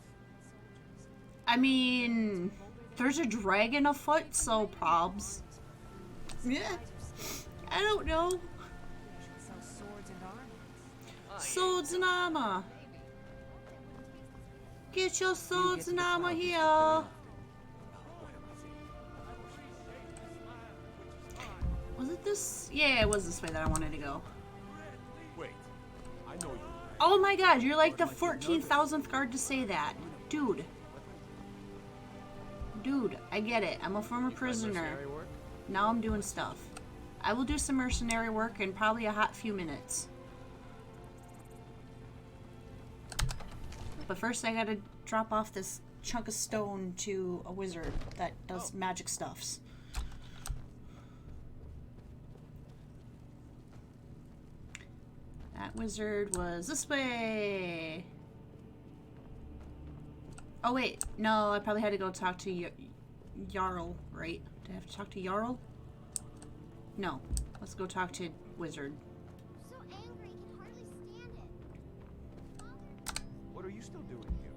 S1: I mean, there's a dragon afoot, so probs. Yeah, I don't know. Swords and armor. Get your swords and armor here. Was it this? Yeah, it was this way that I wanted to go.
S7: Wait, I know you.
S1: Oh my god, you're like the 14,000th guard to say that. Dude. Dude, I get it. I'm a former prisoner. Now I'm doing stuff. I will do some mercenary work in probably a hot few minutes. But first I gotta drop off this chunk of stone to a wizard that does magic stuffs. That wizard was this way. Oh wait, no, I probably had to go talk to Jarl, right? Did I have to talk to Jarl? No, let's go talk to wizard.
S15: So angry, can hardly stand it.
S12: What are you still doing here?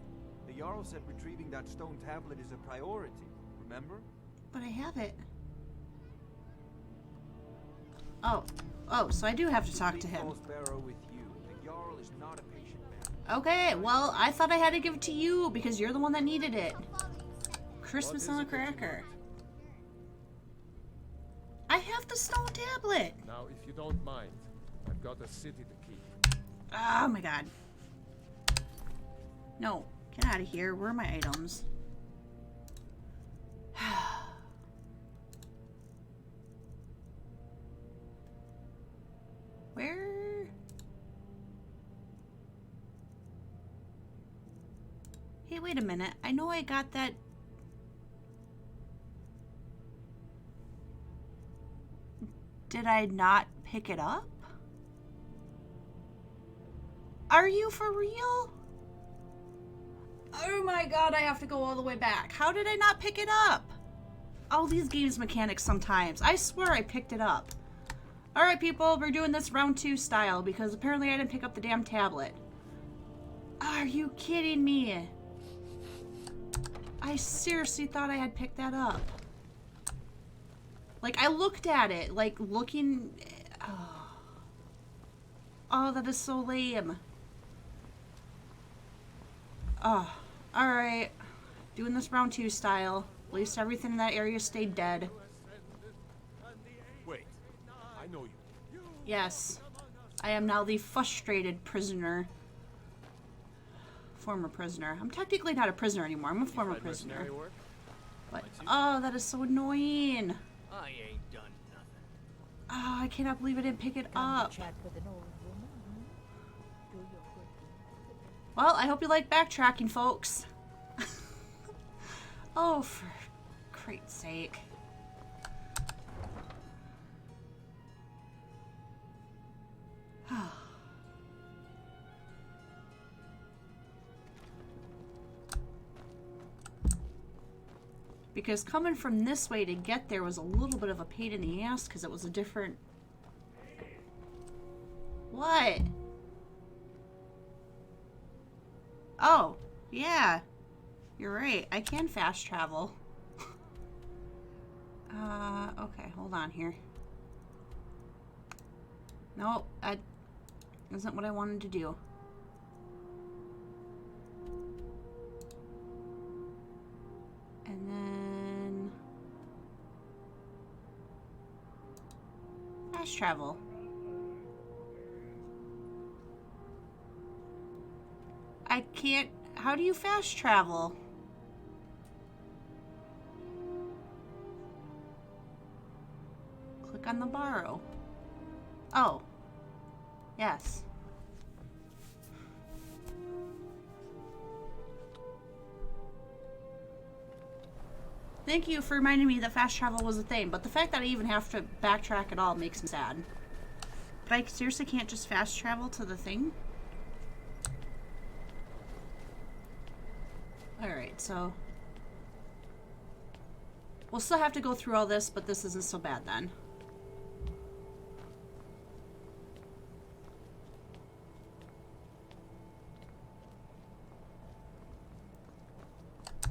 S12: The Jarl said retrieving that stone tablet is a priority, remember?
S1: But I have it. Oh, so I do have to talk to him.
S12: With you. The Jarl is not a patient man.
S1: Okay, well, I thought I had to give it to you because you're the one that needed it. Christmas on a cracker. I have the stone tablet.
S9: Now, if you don't mind, I've got a city to keep.
S1: Oh my god. No, get out of here. Where are my items? Where? Hey, wait a minute. I know I got that. Did I not pick it up? Are you for real? Oh my god, I have to go all the way back. How did I not pick it up? All these games mechanics sometimes. I swear I picked it up. Alright people, we're doing this round 2 style because apparently I didn't pick up the damn tablet. Are you kidding me? I seriously thought I had picked that up. Like, I looked at it, like, looking... Oh, that is so lame. Oh, alright. Doing this round 2 style. At least everything in that area stayed dead.
S7: Wait, I know you.
S1: Yes. I am now the frustrated prisoner. Former prisoner. I'm technically not a prisoner anymore. I'm a former prisoner. But, oh, that is so annoying.
S5: I ain't done nothing.
S1: Oh, I cannot believe I didn't pick it up.
S3: Chat with an old woman, huh? Do your good thing.
S1: Well, I hope you like backtracking, folks. Oh, for Christ's sake. Because coming from this way to get there was a little bit of a pain in the ass because it was a different... What? Oh, yeah. You're right. I can fast travel. Okay, hold on here. Nope, that isn't what I wanted to do. And then... fast travel? I can't... How do you fast travel? Click on the borrow. Oh. Yes. Thank you for reminding me that fast travel was a thing, but the fact that I even have to backtrack at all makes me sad. But I seriously can't just fast travel to the thing? Alright, so... We'll still have to go through all this, but this isn't so bad then.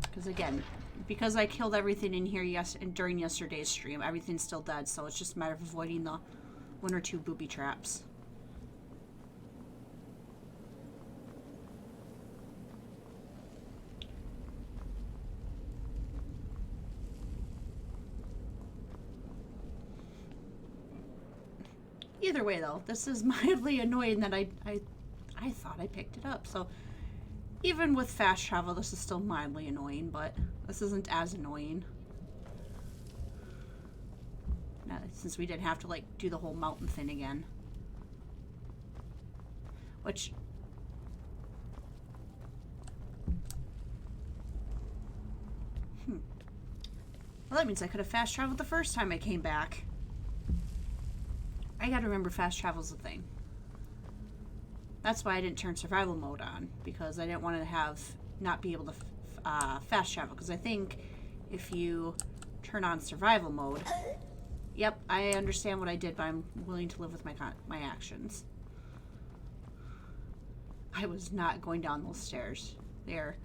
S1: Because again, because I killed everything in here during yesterday's stream, everything's still dead, so it's just a matter of avoiding the 1 or 2 booby traps. Either way though, this is mildly annoying that I thought I picked it up, so even with fast travel, this is still mildly annoying, but this isn't as annoying. Now, since we didn't have to, like, do the whole mountain thing again. Which... Well, that means I could have fast traveled the first time I came back. I gotta remember fast travel's a thing. That's why I didn't turn survival mode on, because I didn't want to not be able to fast travel, because I think if you turn on survival mode... Yep, I understand what I did, but I'm willing to live with my actions. I was not going down those stairs. They're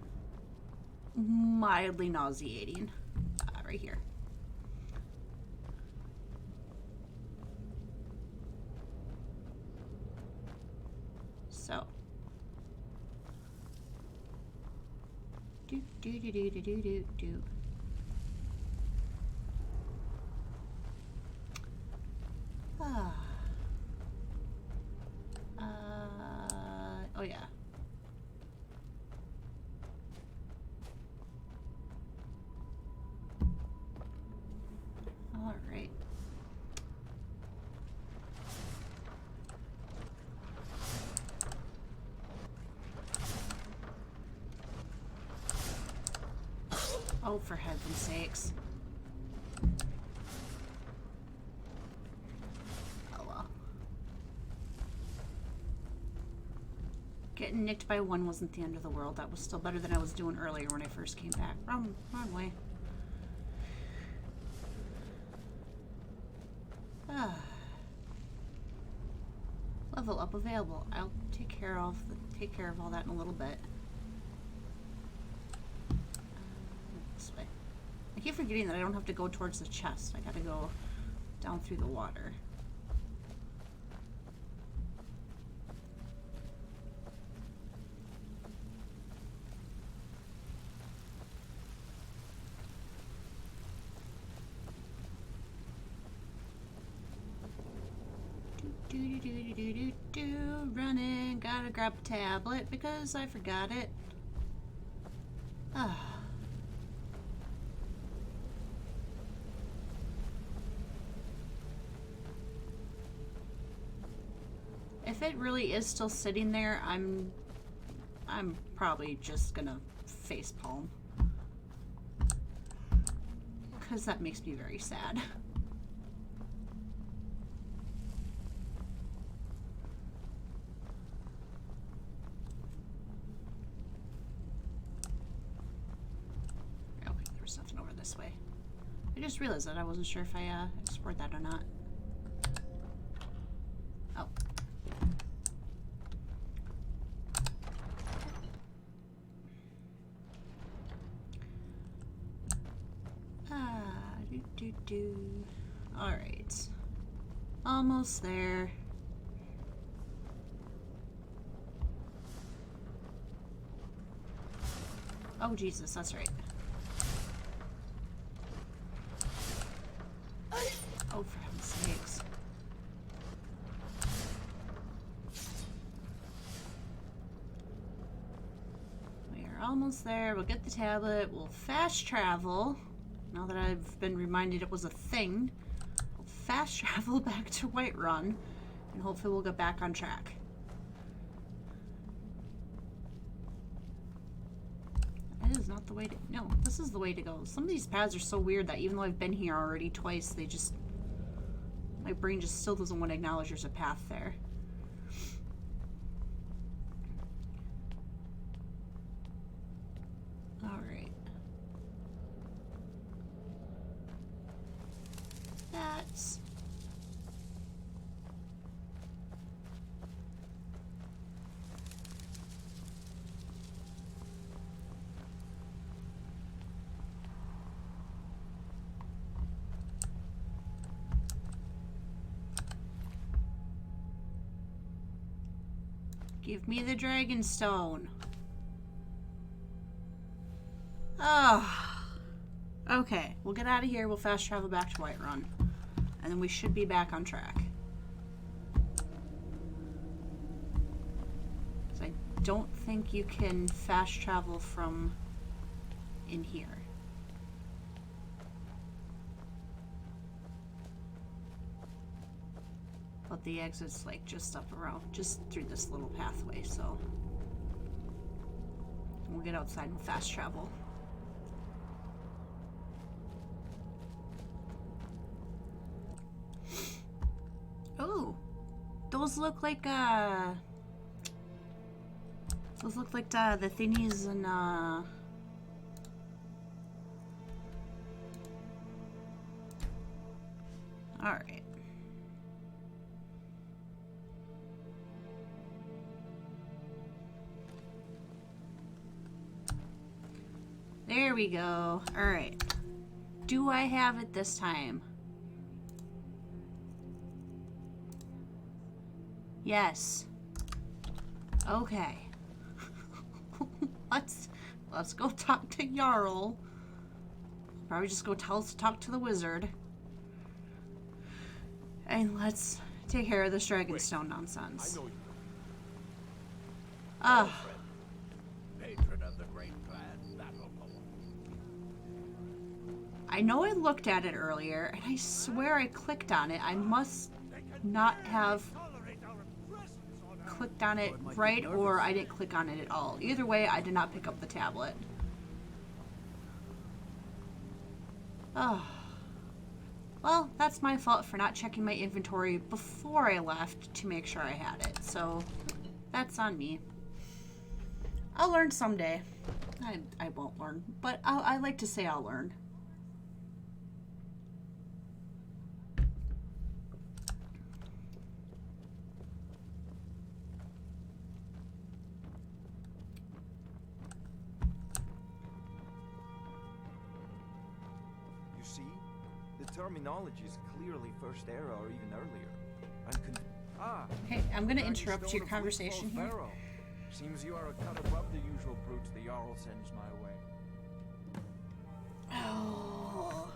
S1: mildly nauseating. Right here. So. Do do do do do do do do. Ah. Oh yeah. All right. Oh, for heaven's sakes. Oh well. Getting nicked by one wasn't the end of the world. That was still better than I was doing earlier when I first came back. Wrong way. Level up available. I'll take care of all that in a little bit. This way. I keep forgetting that I don't have to go towards the chest. I gotta go down through the water. Running, gotta grab a tablet because I forgot it. Ah. If it really is still sitting there, I'm probably just gonna facepalm. Because that makes me very sad. Something over this way. I just realized that I wasn't sure if I explored that or not. Oh. All right. Almost there. Oh Jesus, that's right. Oh, for heaven's sakes. almost there. We'll get the tablet. We'll fast travel. Now that I've been reminded it was a thing. We'll fast travel back to Whiterun. And hopefully we'll get back on track. That is not the way to... No, this is the way to go. Some of these paths are so weird that even though I've been here already twice, they just... My brain just still doesn't want to acknowledge there's a path there. Alright. That's... Give me the dragon stone. Oh. Okay, we'll get out of here. We'll fast travel back to Whiterun. And then we should be back on track. So I don't think you can fast travel from in here. But the exit's like just up around, just through this little pathway, so we'll get outside and fast travel. Oh, those look like the thingies in all right. There we go. Alright. Do I have it this time? Yes. Okay. Let's go talk to Jarl. Probably just go talk to the wizard. And let's take care of this Dragonstone nonsense.
S7: I know you.
S1: Ah.
S7: Patron of the great clan Battleborn.
S1: I know I looked at it earlier, and I swear I clicked on it. I must not have clicked on it right, or I didn't click on it at all. Either way, I did not pick up the tablet. Oh. Well, that's my fault for not checking my inventory before I left to make sure I had it. So, that's on me. I'll learn someday. I won't learn, but I like to say I'll learn.
S12: You see? The terminology is clearly First Era or even earlier.
S1: Hey, I'm gonna interrupt your conversation here.
S12: Seems you are a cut above the usual brutes the Jarl sends my way.
S1: Oh.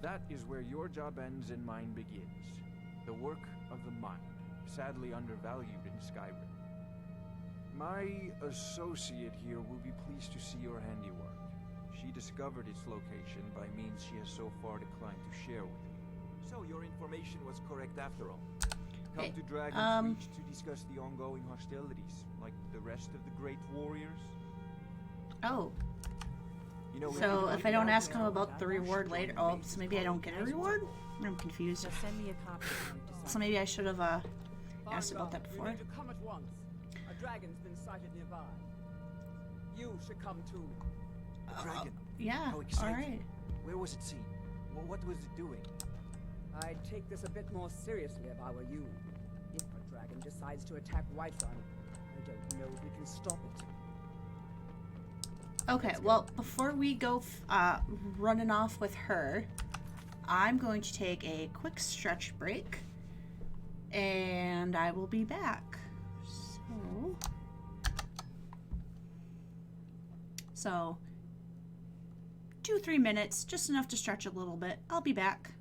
S12: That is where your job ends and mine begins. The work of the mind, sadly undervalued in Skyrim. My associate here will be pleased to see your handiwork. She discovered its location by means she has so far declined to share with me. So your information was correct after all. Come to Dragon's Reach to discuss the ongoing hostilities, like the rest of the great warriors.
S1: Oh.
S12: You know,
S1: so if I don't ask him about the reward later, oh, so maybe I don't get a reward? I'm confused.
S8: Just send me a copy when you decide.
S1: So maybe I should have asked about that before.
S10: You need to come at once. A dragon's been sighted nearby. You should come too.
S12: A dragon?
S1: Yeah,
S12: How exciting.
S1: alright.
S12: Where was it seen? What was it doing?
S10: I'd take this a bit more seriously if I were you. If a dragon decides to attack Whiterun, I don't know if we can stop it.
S1: Okay, well, before we go running off with her, I'm going to take a quick stretch break, and I will be back. So 2-3 minutes, just enough to stretch a little bit. I'll be back.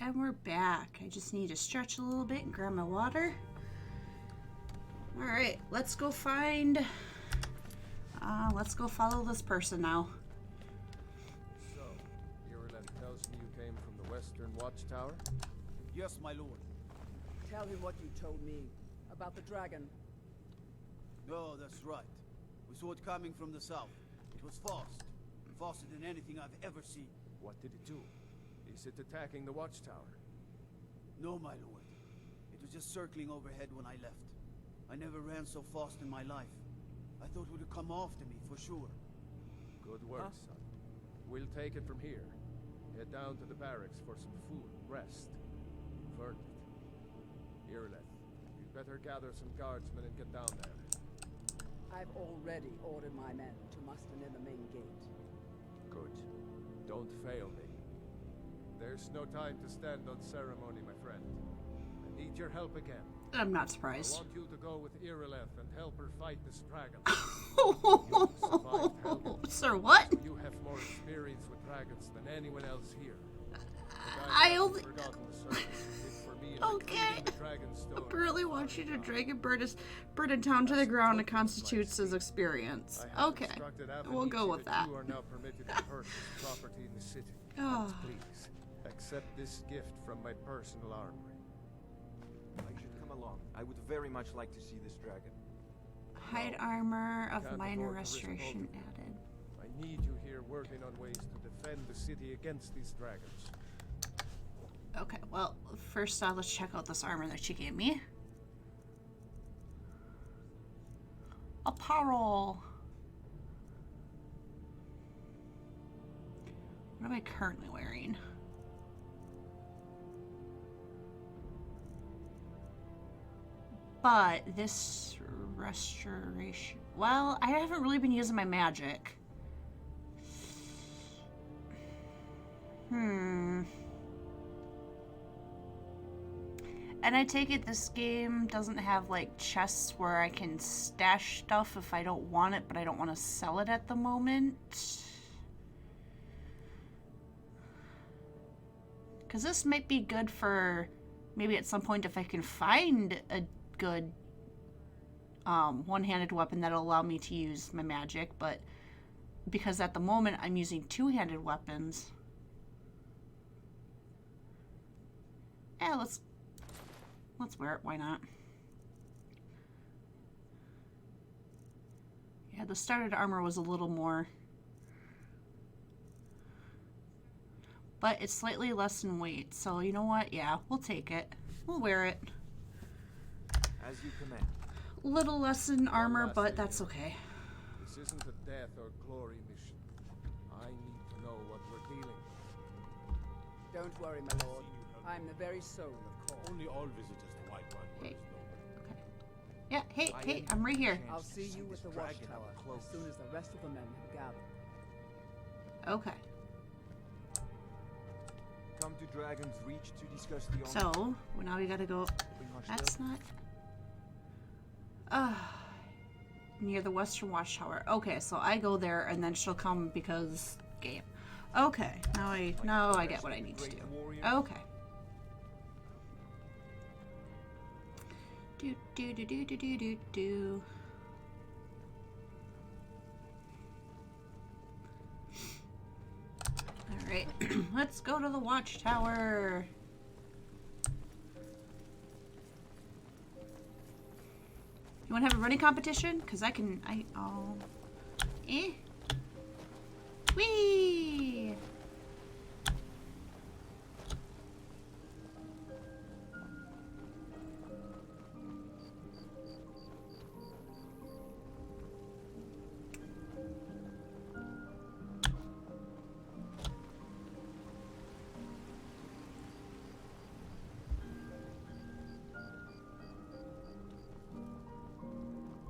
S1: And we're back. I just need to stretch a little bit and grab my water. Alright, let's go find... let's go follow this person now.
S9: So, Irileth tells me you came from the Western Watchtower?
S5: Yes, my lord.
S8: Tell him what you told me about the dragon.
S5: No, that's right. We saw it coming from the south. It was fast. Faster than anything I've ever seen.
S9: What did it do? Is it attacking the Watchtower?
S5: No, my lord. It was just circling overhead when I left. I never ran so fast in my life. I thought it would have come after me, for sure.
S9: Good work, son. We'll take it from here. Head down to the barracks for some food, rest. You've earned it. Irileth, you'd better gather some guardsmen and get down there.
S10: I've already ordered my men to muster near the main gate.
S9: Good. Don't fail me. There's no time to stand on ceremony, my friend. I need your help again.
S1: I'm not
S9: I
S1: surprised.
S9: want you to go with Irileth and help her fight this dragon.
S1: Sir, what?
S9: You have more experience with dragons than anyone else here.
S1: I only...
S9: Forgotten the service you did for me in
S1: Okay.
S9: retrieving the dragon stone.
S1: Apparently wants you to drag a burden down to the ground and constitutes his experience.
S9: I have
S1: Okay,
S9: instructed
S1: we'll go
S9: Avenici
S1: with that.
S9: You are now permitted to purchase property in the city.
S1: Oh.
S9: And please, accept this gift from my personal armory.
S12: I should come along. I would very much like to see this dragon.
S1: Hide armor of
S9: Can't
S1: minor
S9: afford to risk
S1: restoration
S9: both.
S1: added.
S9: I need you here working on ways to defend the city against these dragons.
S1: Okay, well, first let's check out this armor that she gave me. Apparel. What am I currently wearing? But this restoration... Well, I haven't really been using my magic. And I take it this game doesn't have like chests where I can stash stuff if I don't want it, but I don't want to sell it at the moment. Because this might be good for maybe at some point if I can find a good one-handed weapon that'll allow me to use my magic, but because at the moment I'm using two-handed weapons. Yeah, let's wear it, why not? Yeah, the started armor was a little more. But it's slightly less in weight, so you know what? Yeah, we'll take it. We'll wear it.
S12: As you command.
S1: Little less in armor, but that's okay.
S9: This isn't a death or glory mission. I need to know what we're dealing with.
S10: Don't worry, my lord. I'm the very soul of Kor.
S7: Only all visitors to Whiterun were
S1: Hey.
S7: known.
S1: Okay. Yeah, hey, I'm right here.
S10: I'll see you with the watchtower as soon as the rest of the men have gathered.
S1: Okay.
S12: Come to Dragon's Reach to discuss the
S1: So, well, now we gotta go. That's not. Near the Western Watchtower. Okay, so I go there and then she'll come because game. Okay, now I get what I need to do. Okay. Do. All right, let's go to the watchtower. You want to have a running competition? Cause Whee!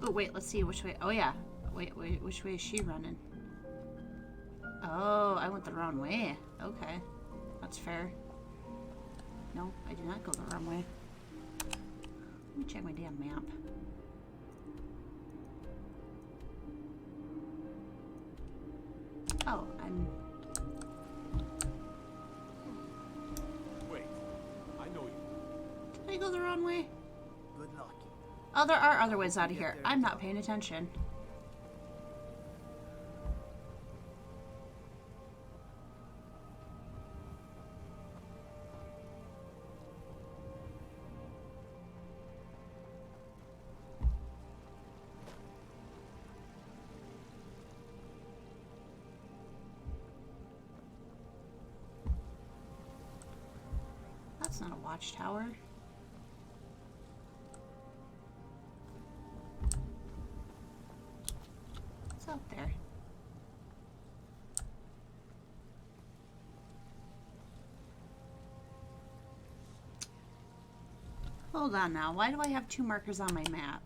S1: Oh, wait, let's see which way. Oh, yeah. Wait, which way is she running? Oh, I went the wrong way. Okay. That's fair. No, I did not go the wrong way. Let me check my damn map. Oh, I'm...
S7: Wait,
S1: one way?
S5: Good luck.
S1: Oh, there are other ways out of here. I'm not paying attention. That's not a watchtower. What's out there? Hold on now. Why do I have 2 markers on my map?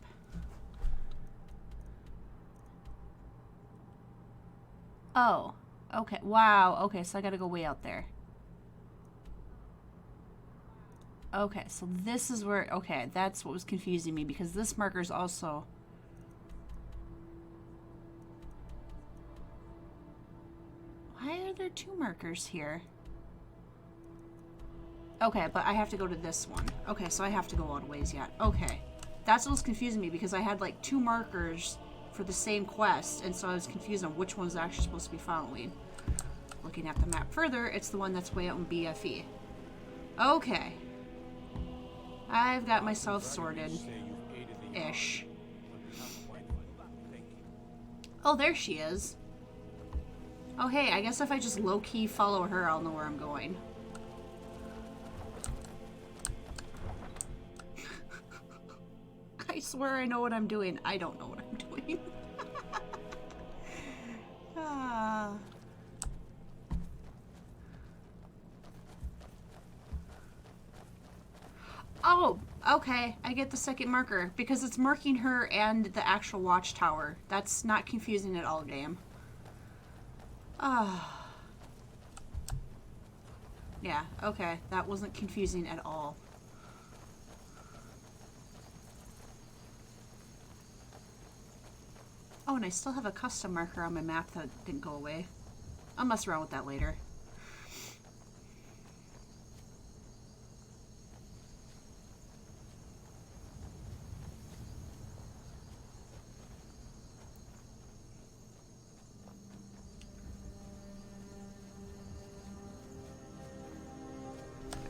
S1: Oh, okay. Wow. Okay, so I gotta go way out there. Okay, so this is where... Okay, that's what was confusing me, because this marker is also... Why are there 2 markers here? Okay, but I have to go to this one. Okay, so I have to go all the ways yet. Okay. That's what was confusing me, because I had like 2 markers for the same quest, and so I was confused on which one's actually supposed to be following. Looking at the map further, it's the one that's way out in BFE. Okay. I've got myself sorted. Ish. Oh, there she is. Oh, hey, I guess if I just low-key follow her, I'll know where I'm going. I swear I know what I'm doing. I don't know what I'm doing. Ah. Oh, okay. I get the second marker because it's marking her and the actual watchtower. That's not confusing at all, game. Ah. Yeah, okay. That wasn't confusing at all. Oh, and I still have a custom marker on my map that didn't go away. I'll mess around with that later.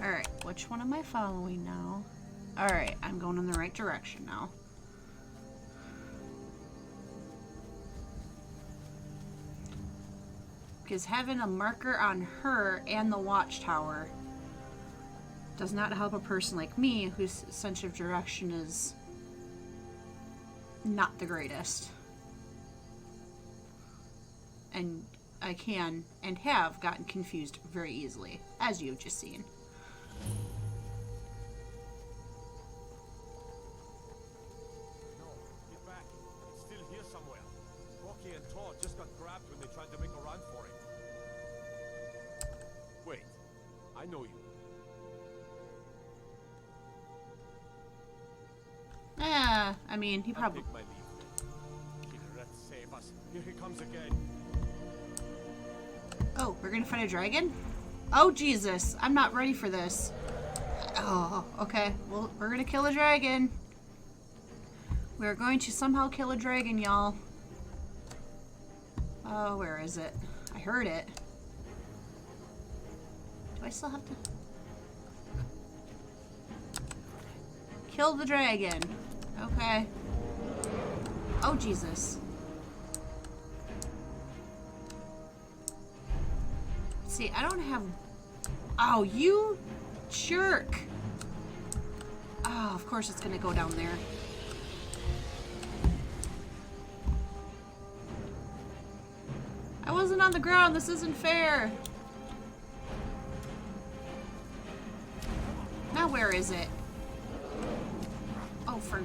S1: Alright, which one am I following now? Alright, I'm going in the right direction now. Because having a marker on her and the watchtower does not help a person like me whose sense of direction is not the greatest. And I can and have gotten confused very easily, as you've just seen.
S9: No, get back. It's still here somewhere. Rocky and Todd just got grabbed when they tried to make a run for it. Wait, I know you.
S1: Yeah, I mean, he probably...
S9: Take my leave. Killer, let's save us. Here he comes again.
S1: Oh, we're gonna fight a dragon? Oh, Jesus. I'm not ready for this. Oh, okay. Well, we're gonna kill a dragon. We're going to somehow kill a dragon, y'all. Oh, where is it? I heard it. Do I still have to... Kill the dragon. Okay. Oh, Jesus. See, I don't have... Oh, you jerk. Oh, of course it's gonna go down there. I wasn't on the ground. This isn't fair. Now where is it? Oh, for...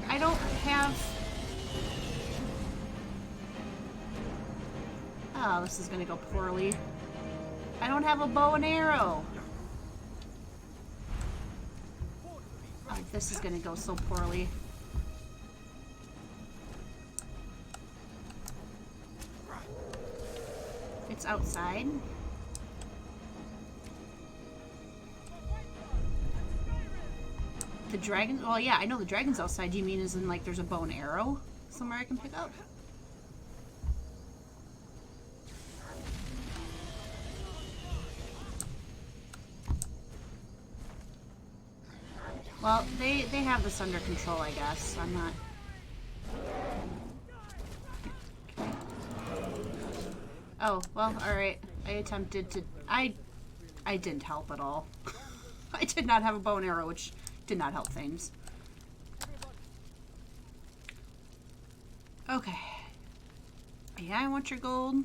S1: I don't have... Oh, this is gonna go poorly. I don't have a bow and arrow. Oh, this is gonna go so poorly. It's outside. The dragon? Well, yeah, I know the dragon's outside. Do you mean as in, like, there's a bow and arrow somewhere I can pick up? Well, they have this under control, I guess. I'm not... Oh, well, alright. I attempted to... I didn't help at all. I did not have a bow and arrow, which did not help things. Okay. Yeah, I want your gold.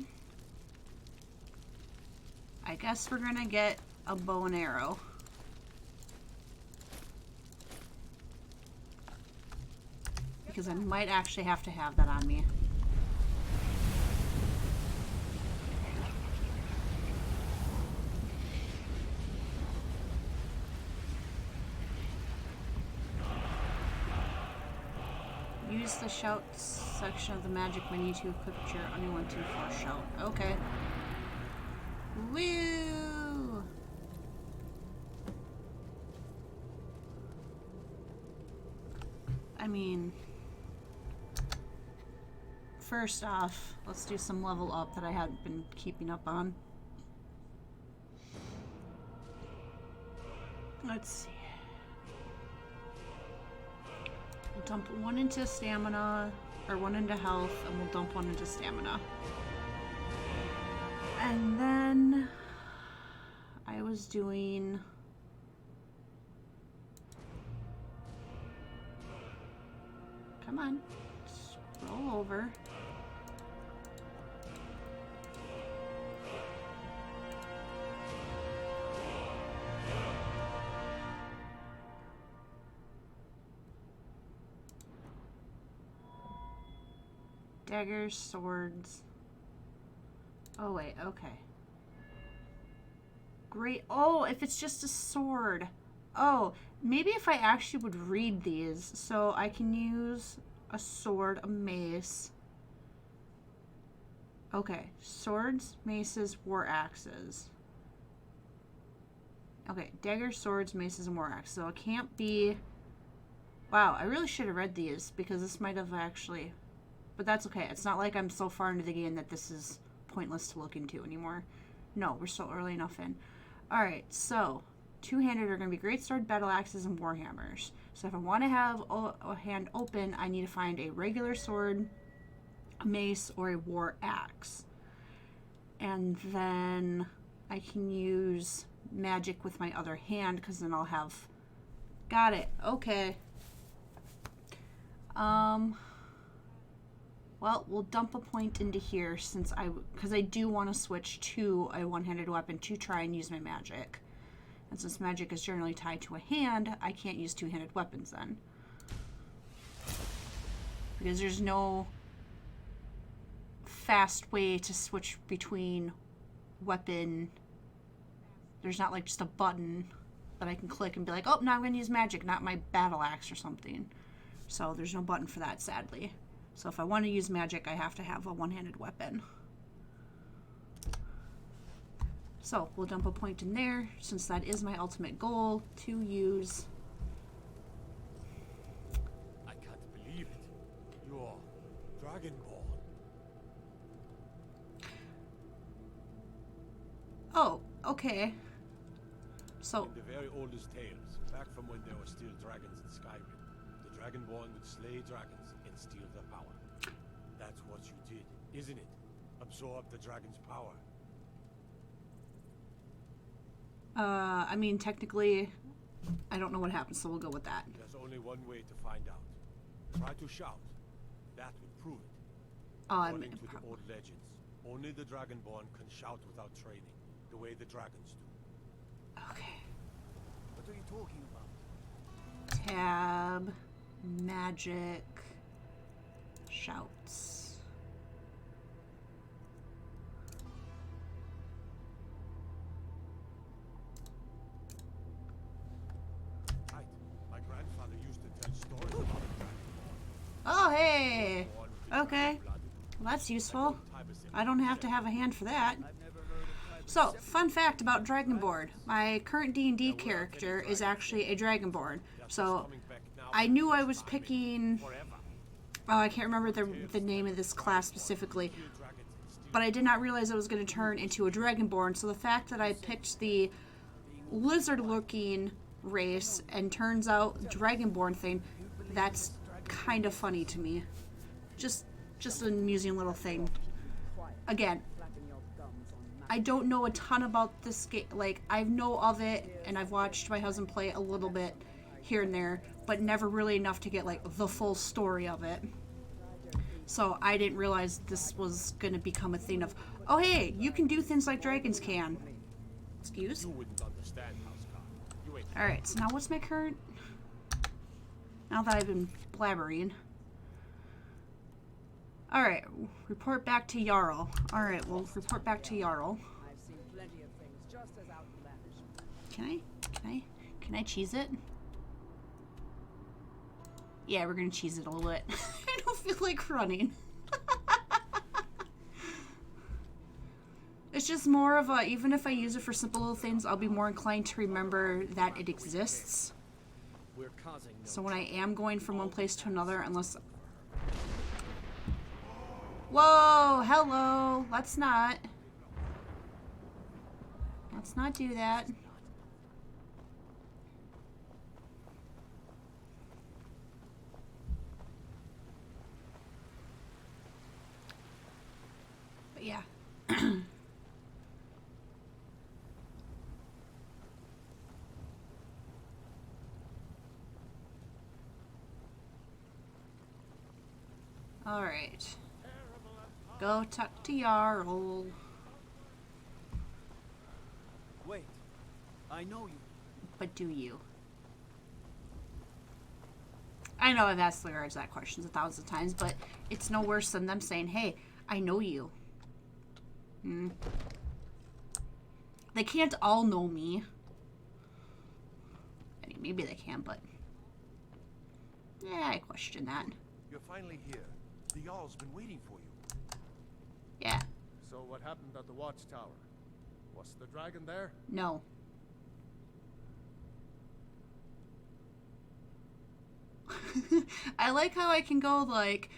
S1: I guess we're gonna get a bow and arrow. Because I might actually have to have that on me. Use the shout section of the magic menu to equip your unwanted for shout. Okay. Woo! I mean, first off, let's do some level up that I hadn't been keeping up on. Let's see. We'll dump one into stamina, or one into health, and we'll dump one into stamina. And then I was doing... Come on, scroll over. Daggers, swords. Oh wait, okay. Great. Oh, if it's just a sword. Oh, maybe if I actually would read these, so I can use a sword, a mace. Okay, swords, maces, war axes. Okay, daggers, swords, maces, and war axes. So it can't be... Wow, I really should have read these, because this might have actually... But that's okay. It's not like I'm so far into the game that this is pointless to look into anymore. No, we're still early enough in. Alright, so... Two-handed are going to be greatsword, battle axes, and warhammers. So if I want to have a hand open, I need to find a regular sword, a mace, or a war axe. And then I can use magic with my other hand, because then I'll have... Got it. Okay. Well, we'll dump a point into here since because I do want to switch to a one-handed weapon to try and use my magic. And since magic is generally tied to a hand, I can't use two-handed weapons then. Because there's no fast way to switch between weapon. There's not like just a button that I can click and be like, oh, now I'm going to use magic, not my battle axe or something. So there's no button for that, sadly. So if I want to use magic, I have to have a one-handed weapon. So we'll dump a point in there, since that is my ultimate goal, to use...
S7: I can't believe it. You're Dragonborn.
S1: Oh, okay. So...
S7: In the very oldest tales, back from when there were still dragons in Skyrim, the Dragonborn would slay dragons and steal their power. That's what you did, isn't it? Absorb the dragon's power.
S1: I mean, technically, I don't know what happened, so we'll go with that.
S7: There's only one way to find out. Try to shout. That would prove it. According to the old legends, only the Dragonborn can shout without training, the way the dragons do.
S1: Okay.
S5: What are you talking about?
S1: Tab, magic, shouts.
S7: Right. My grandfather used to tell stories about the dragon.
S1: Oh, hey! Okay. Well, that's useful. I don't have to have a hand for that. So, fun fact about Dragonborn. My current D&D character is actually a Dragonborn. So I knew I was picking... Oh, I can't remember the name of this class specifically. But I did not realize it was going to turn into a Dragonborn. So the fact that I picked the lizard-looking race and turns out Dragonborn thing, that's kind of funny to me. Just an amusing little thing. Again, I don't know a ton about this game. Like, I know of it, and I've watched my husband play a little bit here and there, but never really enough to get, like, the full story of it. So I didn't realize this was going to become a thing of, oh, hey, you can do things like dragons can. Excuse? Alright, so now what's my current... Now that I've been blabbering. Alright, report back to Jarl. Alright, we'll report back to Jarl. Can I cheese it? Yeah, we're gonna cheese it a little bit. I don't feel like running. It's just more of a, even if I use it for simple little things, I'll be more inclined to remember that it exists. So when I am going from one place to another, unless... Whoa, hello, let's not do that. But yeah. All right. Go talk to Jarl.
S5: Wait, I know you.
S1: But do you? I know I've asked the guards that question 1,000 times, but it's no worse than them saying, hey, I know you. They can't all know me. I mean, maybe they can, but... Yeah, I question that.
S7: You're finally here. The Jarl's been waiting for you.
S1: Yeah.
S9: So what happened at the watchtower? Was the dragon there?
S1: No. I like how I can go like,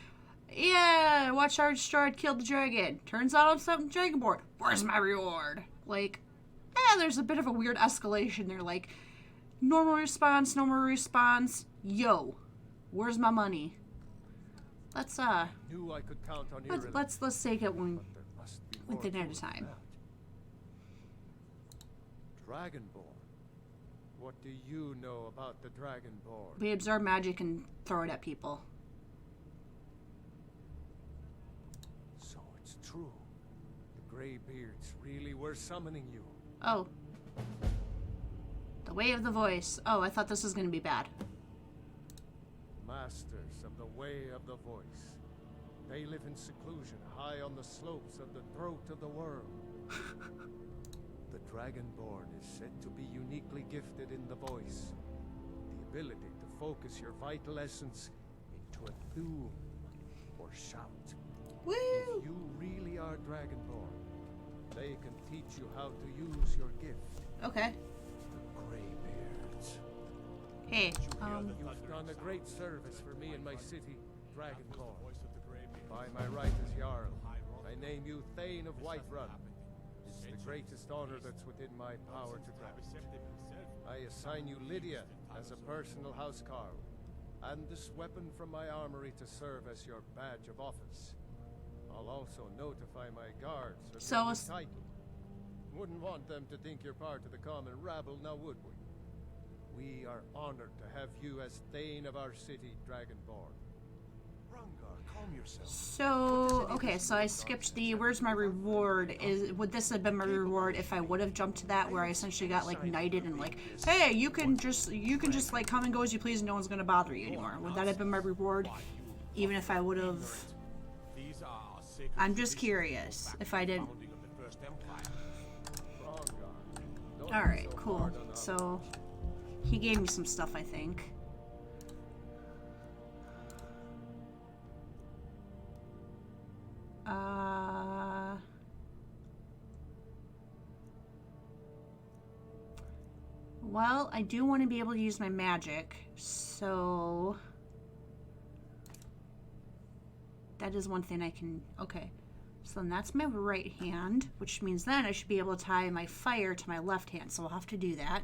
S1: yeah, watchtower destroyed, killed the dragon. Turns out I'm something Dragonborn. Where's my reward? Like, there's a bit of a weird escalation there. Like, normal response. Yo, where's my money? Let's
S9: Knew I could count on you.
S1: let's take it one thing at a time.
S9: Dragonborn. What do you know about the Dragonborn?
S1: We absorb magic and throw it at people.
S9: So it's true. The Greybeards really were summoning you.
S1: Oh. The Way of the Voice. Oh, I thought this was going to be bad.
S9: Masters of the Way of the Voice. They live in seclusion high on the slopes of the throat of the world. The Dragonborn is said to be uniquely gifted in the voice. The ability to focus your vital essence into a thum or shout.
S1: Woo!
S9: If you really are Dragonborn, they can teach you how to use your gift.
S1: Okay.
S9: The Greybeards.
S1: Hey,
S9: You've done a great service for me in my city, Dragonborn. By my right as Jarl, I name you Thane of Whiterun. It's the greatest honor that's within my power to grant. I assign you Lydia as a personal housecarl, and this weapon from my armory to serve as your badge of office. I'll also notify my guards of your new title. Wouldn't want them to think you're part of the common rabble, now would we? We are honored to have you as Thane of our city, Dragonborn.
S1: So, okay, so I skipped the where's my reward. Would this have been my reward if I would have jumped to that, where I essentially got like knighted and like, hey, you can just like come and go as you please and no one's gonna bother you anymore? Would that have been my reward? Even if I would have... I'm just curious if I didn't... Alright, cool. So, he gave me some stuff, I think. Well, I do want to be able to use my magic, so that is one thing I can... Okay, so then that's my right hand, which means then I should be able to tie my fire to my left hand, so I'll have to do that.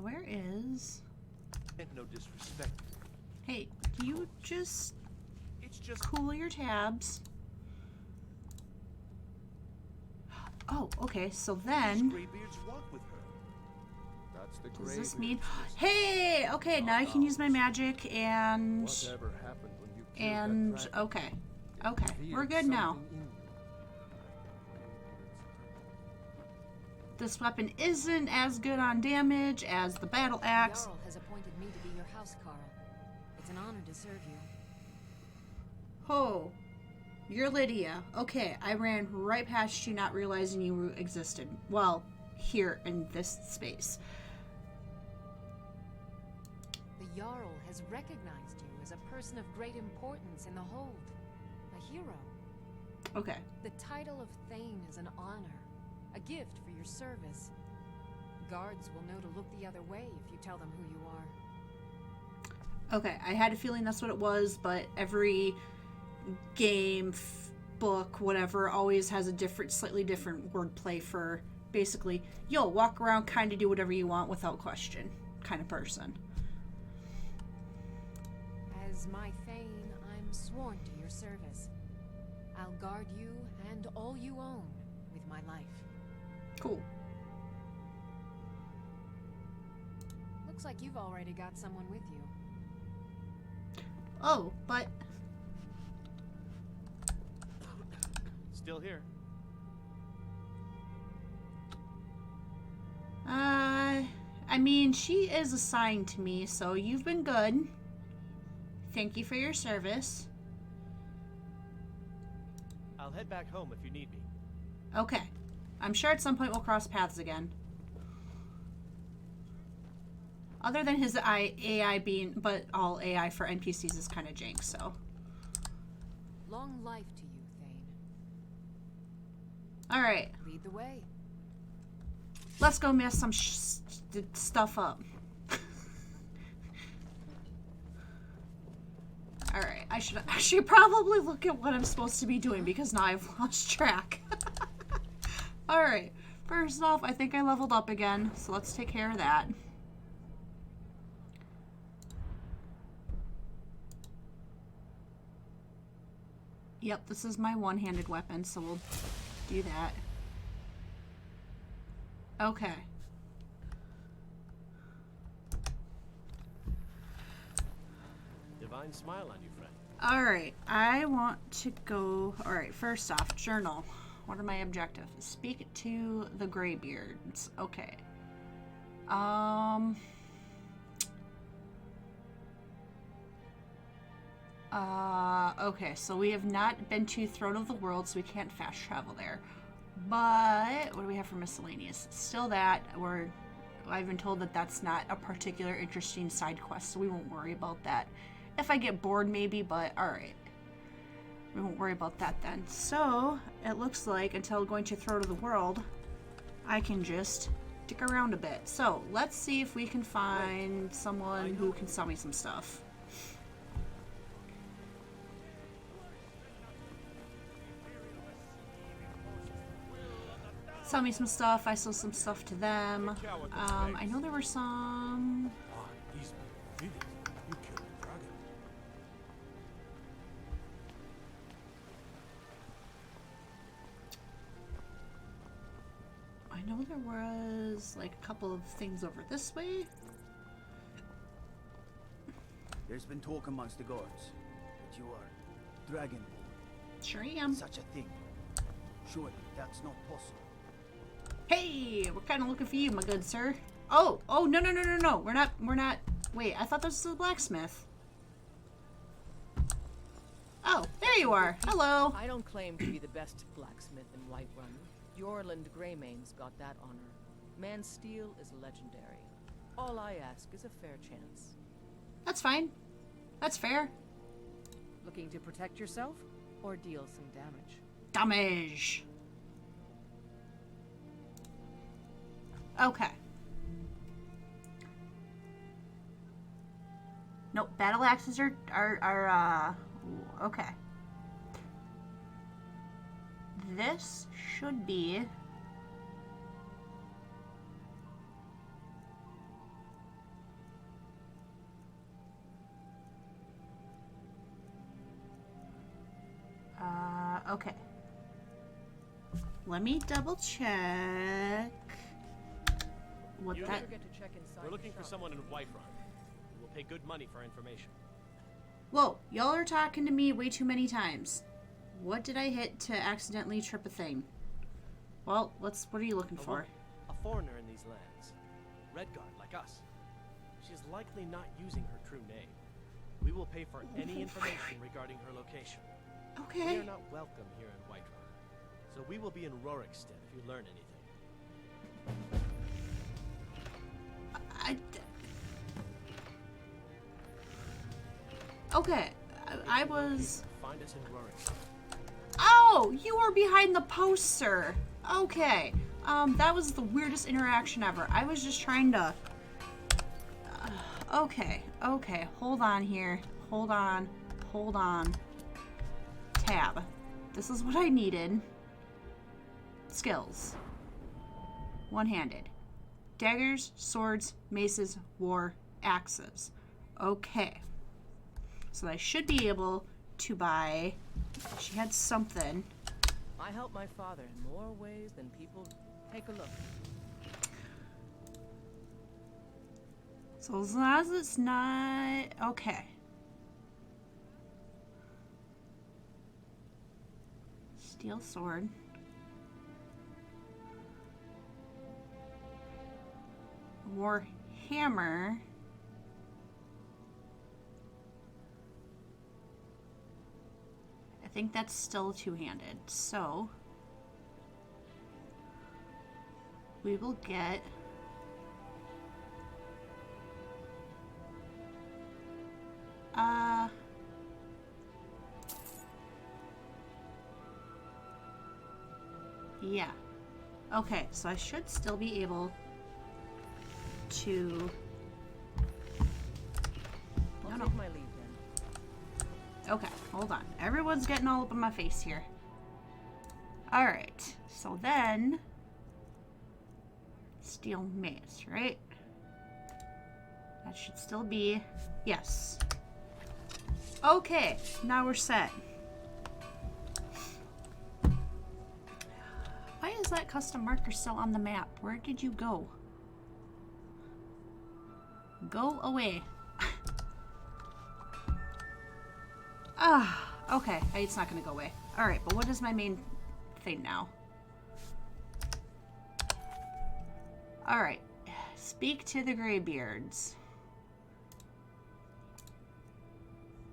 S1: Where is...
S12: No disrespect.
S1: Hey, do you just cool your tabs? Oh, okay, so then...
S12: Greybeards walk with her.
S9: That's the
S1: Does this
S9: Greybeards.
S1: mean... Hey! Okay, now I can use my magic and...
S9: Whatever happened when you killed
S1: And...
S9: that dragon?
S1: Okay. Okay, we're
S9: Revealed
S1: good now.
S9: something in you.
S1: This weapon isn't as good on damage as the battle axe.
S13: Jarl has appointed me to be your house carl. It's an honor to serve you.
S1: Oh, you're Lydia. Okay, I ran right past you not realizing you existed. Well, here in this space.
S13: The Jarl has recognized you as a person of great importance in the Hold. A hero.
S1: Okay.
S13: The title of Thane is an honor. A gift for your service. Guards will know to look the other way if you tell them who you are.
S1: Okay, I had a feeling that's what it was, but every game, book, whatever, always has a different, slightly different wordplay for basically, yo, walk around, kind of do whatever you want without question kind of person.
S13: As my Thane, I'm sworn to your service. I'll guard you and all you own with my life.
S1: Cool.
S13: Looks like you've already got someone with you.
S1: Oh, but...
S12: Still here.
S1: I mean, she is assigned to me, so you've been good. Thank you for your service.
S12: I'll head back home if you need me.
S1: Okay. I'm sure at some point we'll cross paths again. Other than his AI being... But all AI for NPCs is kind of jank, so...
S13: Long life to you, Thane.
S1: Alright.
S13: Lead the way.
S1: Let's go mess some stuff up. Alright, I should actually probably look at what I'm supposed to be doing because now I've lost track. Alright, first off, I think I leveled up again, so let's take care of that. Yep, this is my one-handed weapon, so we'll do that. Okay.
S12: Divine smile on you, friend.
S1: Alright, I want to go... Alright, first off, journal. What are my objectives? Speak to the Greybeards. Okay. Okay, so we have not been to Throne of the World, so we can't fast travel there. But, what do we have for miscellaneous? Still that, I've been told that that's not a particular interesting side quest, so we won't worry about that. If I get bored, maybe, but alright. We won't worry about that then. So, it looks like until going to Throne of the World, I can just stick around a bit. So, let's see if we can find someone who can sell me some stuff. Sell me some stuff, I sell some stuff to them. I know there were some...
S7: He's brilliant. You killed the dragon.
S1: I know there was like a couple of things over this way.
S5: There's been talk amongst the guards that you are dragonborn.
S1: Sure am.
S5: Such a thing. Surely that's not possible.
S1: Hey, we're kind of looking for you, my good sir. Oh, no. We're not. Wait, I thought this was a blacksmith. Oh, there you are. Hello.
S8: I don't claim to be the best blacksmith in Whiterun. Yorland Greymane's got that honor. Man's steel is legendary. All I ask is a fair chance.
S1: That's fine. That's fair.
S8: Looking to protect yourself or deal some damage?
S1: Damage. Okay. Nope, battle axes are okay. This should be okay. Let me double check what
S14: You
S1: that.
S14: don't forget to check inside. We're looking for someone in Whiterun. We'll pay good money for information.
S1: Whoa, y'all are talking to me way too many times. What did I hit to accidentally trip a thing? Well, what are you looking for?
S14: A foreigner in these lands. Redguard, like us. She is likely not using her true name. We will pay for any information regarding her location.
S1: Okay.
S14: We are not welcome here in Whiterun, so we will be in Rorikstead if you learn anything.
S1: Okay, I was.
S14: Find us in Rorikstead.
S1: Oh, you are behind the post, sir. Okay. That was the weirdest interaction ever. I was just trying to. Okay. Hold on here. Hold on. Tab. This is what I needed. Skills. One-handed. Daggers, swords, maces, war, axes. Okay. So I should be able to buy. She had something.
S8: I help my father in more ways than people. Take a look.
S1: So as long as it's not okay. Steel sword. War hammer. I think that's still two-handed, so we will get yeah. Okay, so I should still be able to
S8: I'll take my leave then.
S1: Okay, hold on. Everyone's getting all up in my face here. Alright, so then steel mace, right? That should still be yes. Okay, now we're set. Why is that custom marker still on the map? Where did you go? Go away. Okay. It's not gonna go away. Alright, but what is my main thing now? Alright. Speak to the Greybeards.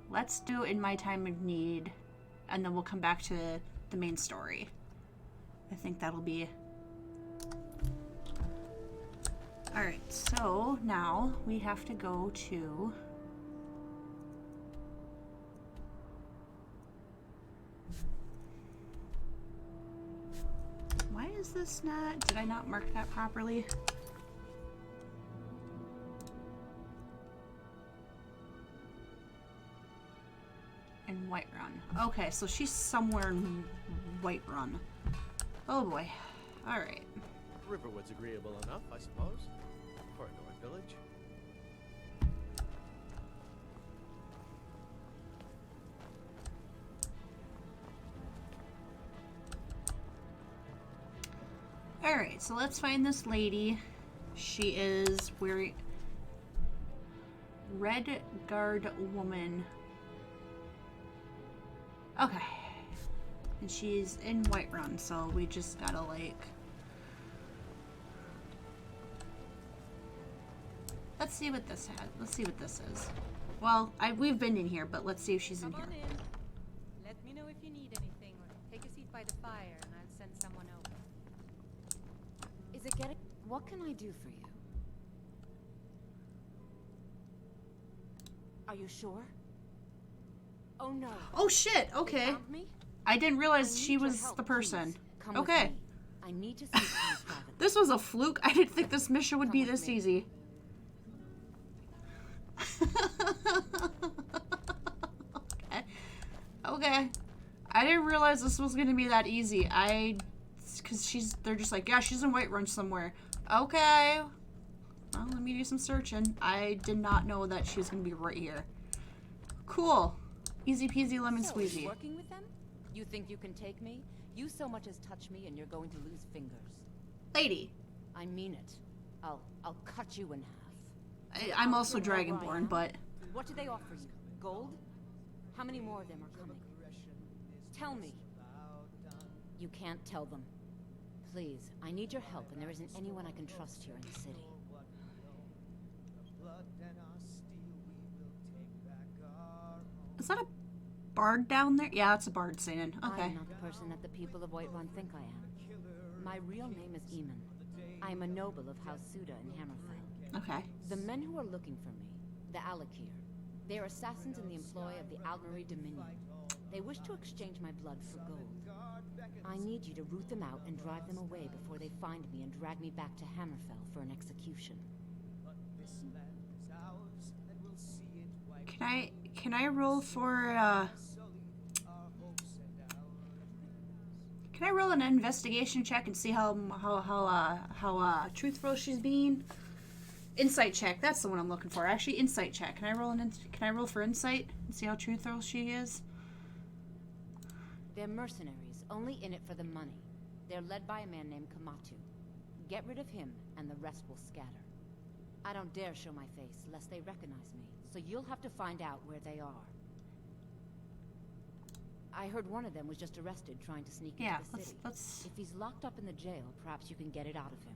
S1: Let's do In My Time of Need, and then we'll come back to the main story. I think that'll be... Alright, so now we have to go to... Why is this not... Did I not mark that properly? In Whiterun. Okay, so she's somewhere in Whiterun. Oh boy. Alright.
S14: Riverwood's agreeable enough, I suppose, for a North village.
S1: Alright, so let's find this lady. She is wearing... Red Guard woman. Okay. And she's in Whiterun, so we just gotta, like... Let's see what this has. Let's see what this is. Well, we've been in here, but let's see if she's in here.
S16: Come on in. Let me know if you need anything, or take a seat by the fire, and I'll send someone over.
S13: Is it getting... What can I do for you?
S8: Are you sure? Oh no.
S1: Oh shit, okay.
S8: They found me?
S1: I didn't realize
S8: I
S1: she
S8: need your
S1: was
S8: help,
S1: the person.
S8: please. Come with
S1: Okay.
S8: me. I need to speak to you privately.
S1: This was a fluke. I didn't think this mission would be this easy. Okay. Okay. I didn't realize this was gonna be that easy. Cause they're just like, yeah, she's in Whiterun somewhere. Okay. Well, let me do some searching. I did not know that she was gonna be right here. Cool. Easy peasy lemon
S8: So,
S1: squeezy.
S8: working with them? You think you can take me? You so much as touch me and you're going to lose fingers.
S1: Lady.
S8: I mean it. I'll cut you in half.
S1: I'm also Dragonborn, but...
S8: What do they offer you? Gold? How many more of them are coming? Tell me. You can't tell them. Please, I need your help, and there isn't anyone I can trust here in the city.
S1: Is that a bard down there? Yeah, it's a bard singing. Okay.
S8: I'm not the person that the people of Whiterun think I am. My real name is Eamon. I am a noble of House Suda in Hammerfell.
S1: Okay.
S8: The men who are looking for me, the Alakir, they are assassins in the employ of the Aldmeri Dominion. They wish to exchange my blood for gold. I need you to root them out and drive them away before they find me and drag me back to Hammerfell for an execution.
S1: Can I roll for can I roll an investigation check and see how truthful she's being? Insight check. That's the one I'm looking for. Actually, insight check. Can I roll for insight and see how truthful she is?
S8: They're mercenaries, only in it for the money. They're led by a man named Kamatu. Get rid of him, and the rest will scatter. I don't dare show my face, lest they recognize me, so you'll have to find out where they are. I heard one of them was just arrested trying to sneak into the city. If he's locked up in the jail, perhaps you can get it out of him.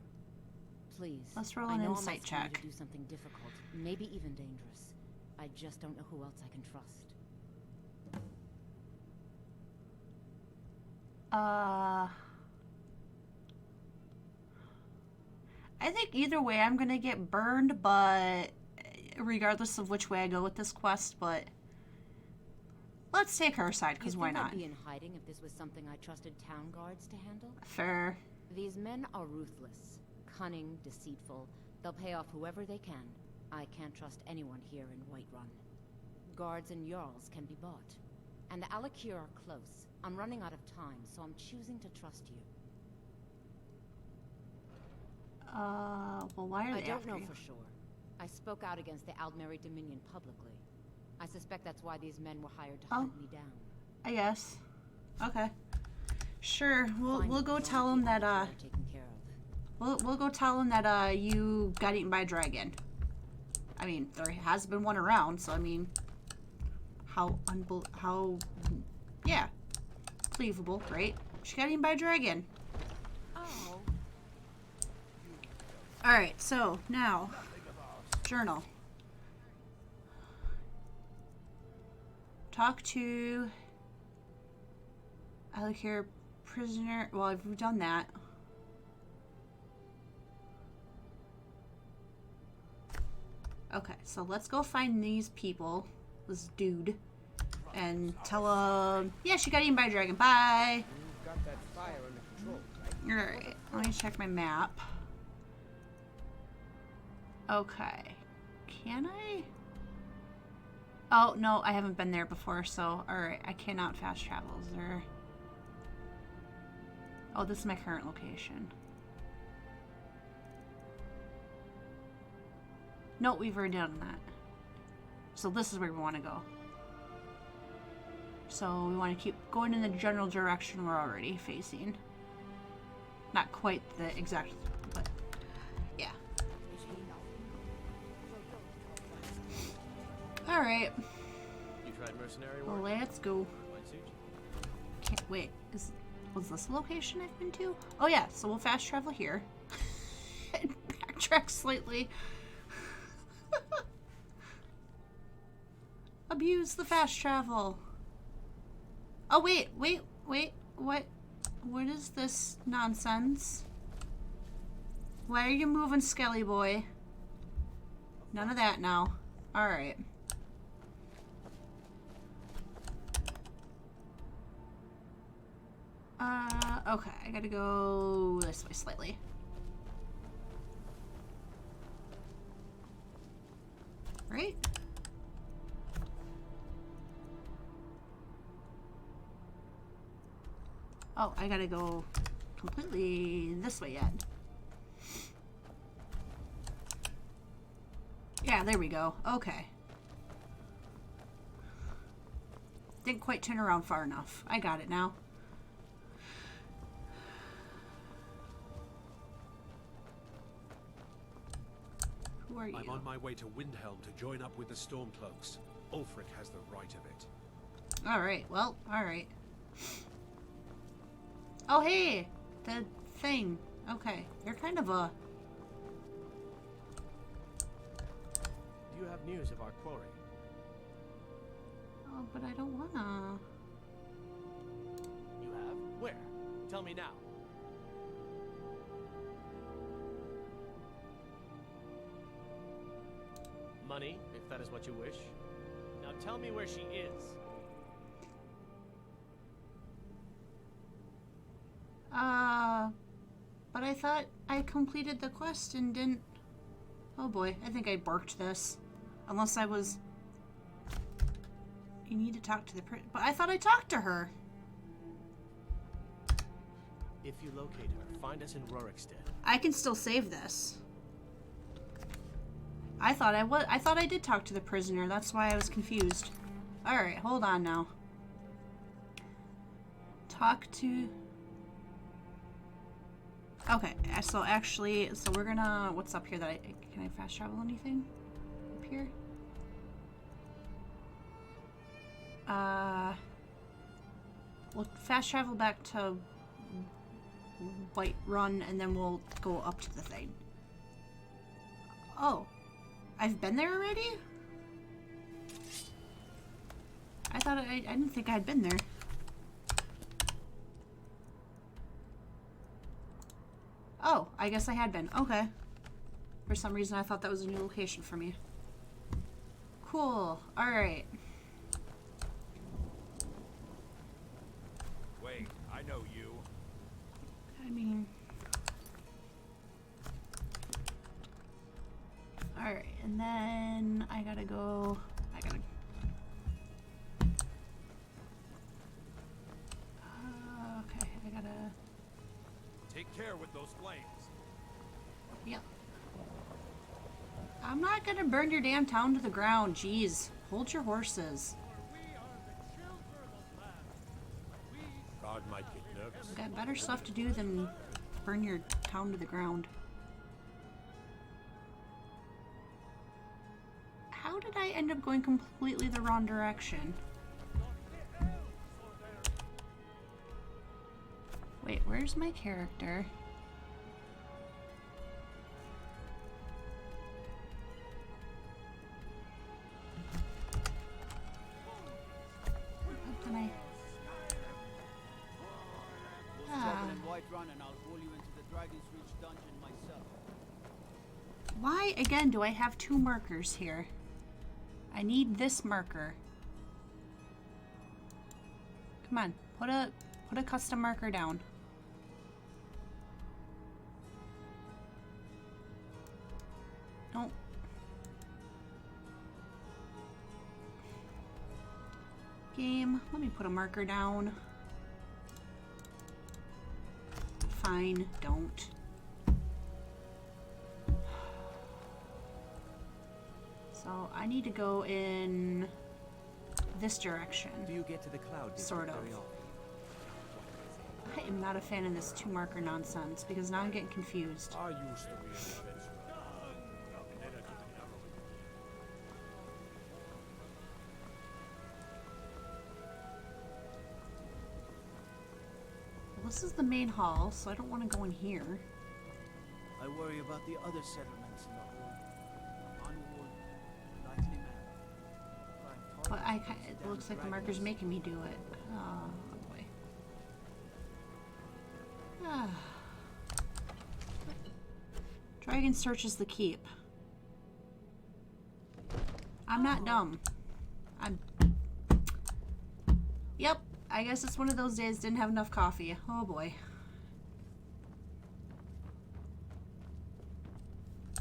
S8: Please.
S1: Let's roll an insight check.
S8: To do something difficult, maybe even dangerous. I just don't know who else I can trust.
S1: I think either way I'm gonna get burned, but regardless of which way I go with this quest, but let's take her side, because why not?
S8: I'd be in hiding if this was something I trusted town guards to handle?
S1: Fair.
S8: These men are ruthless, cunning, deceitful. They'll pay off whoever they can. I can't trust anyone here in Whiterun. Guards and Jarls can be bought. And the Alakir are close. I'm running out of time, so I'm choosing to trust you.
S1: Well, why are they
S8: I don't
S1: after
S8: know
S1: you?
S8: for sure. I spoke out against the Aldmeri Dominion publicly. I suspect that's why these men were hired to hunt me down.
S1: I guess. Okay. Sure. We'll go tell them that we'll go tell them that you got eaten by a dragon. I mean, there has been one around, so I mean, yeah, believable, right? She got eaten by a dragon.
S8: Oh.
S1: All right. So now, journal. Talk to Alakir prisoner. Well, I've done that. Okay, so let's go find these people, this dude, and tell him, yeah, she got eaten by a dragon. Bye.
S9: You've got that fire under control, right?
S1: Alright, let me check my map. Okay. Can I? Oh, no, I haven't been there before, so, alright, I cannot fast travel. Is there... Oh, this is my current location. No, we've already done that. So this is where we want to go. So we want to keep going in the general direction we're already facing. Not quite the exact, but yeah. Alright.
S14: You tried mercenary work?
S1: Let's go.
S14: Might suit you.
S1: Can't wait. Was this a location I've been to? Oh yeah, so we'll fast travel here. And backtrack slightly. Abuse the fast travel. Oh wait. What is this nonsense? Why are you moving, Skelly boy? None of that now. Alright. Okay, I gotta go this way slightly. Right? Oh, I gotta go completely this way yet. Yeah, there we go. Okay. Didn't quite turn around far enough. I got it now. Who are you?
S11: I'm on my way to Windhelm to join up with the Stormcloaks. Ulfric has the right of it.
S1: Alright, well, alright. Oh, hey! The thing. Okay. You're kind of a...
S14: Do you have news of our quarry?
S1: Oh, but I don't wanna...
S14: You have? Where? Tell me now. Money, if that is what you wish. Now tell me where she is.
S1: But I thought I completed the quest and didn't... Oh boy, I think I barked this. Unless I was... You need to talk to the but I thought I talked to her.
S14: If you locate her, find us in Rorikstead.
S1: I can still save this. I thought I did talk to the prisoner. That's why I was confused. Alright, hold on now. Talk to... Okay, so actually, so we're gonna... What's up here that can I fast travel anything? Up here? We'll fast travel back to Whiterun, and then we'll go up to the thing. Oh. I've been there already? I thought I didn't think I'd been there. Oh, I guess I had been. Okay. For some reason I thought that was a new location for me. Cool. Alright.
S2: Wait, I know you.
S1: I mean... Alright, and then I gotta go... okay, I gotta...
S2: Take care with those flames.
S1: Yep. I'm not gonna burn your damn town to the ground, jeez. Hold your horses.
S7: God might get nervous.
S1: I've got better stuff to do than burn your town to the ground. How did I end up going completely the wrong direction? Wait, where's my character? How can I...
S5: Whiterun, and I'll haul you into the Dragon's Reach dungeon myself.
S1: Why, again, do I have two markers here? I need this marker. Come on, put a custom marker down. Nope. Game, let me put a marker down. Fine, don't. So I need to go in this direction.
S6: Do you get to the cloud?
S1: Sort of. I am not a fan of this two marker nonsense because now I'm getting confused.
S7: I used to be an adventurer. Then I took an arrow
S1: Well, this is the main hall, so I don't want to go in here.
S5: I worry about the other settlements in the whole unwalled, likely manner.
S1: But it looks like the marker's making me do it. Oh boy. Ah. Dragon searches the keep. I'm not dumb. Yep, I guess it's one of those days didn't have enough coffee. Oh boy.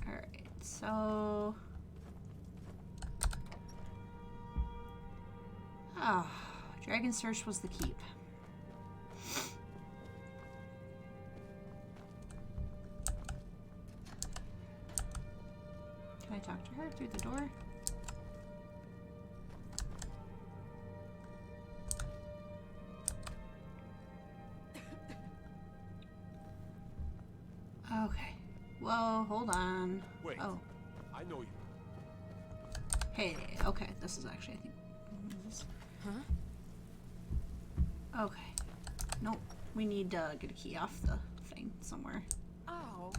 S1: Alright, so... Oh, Dragon Search was the keep. Can I talk to her through the door? Okay. Whoa, hold on.
S7: Wait.
S1: Oh.
S7: I know you.
S1: Hey, okay. This is actually, I think... What is this?
S13: Huh?
S1: Okay. Nope. We need to get a key off the thing somewhere.
S13: Oh.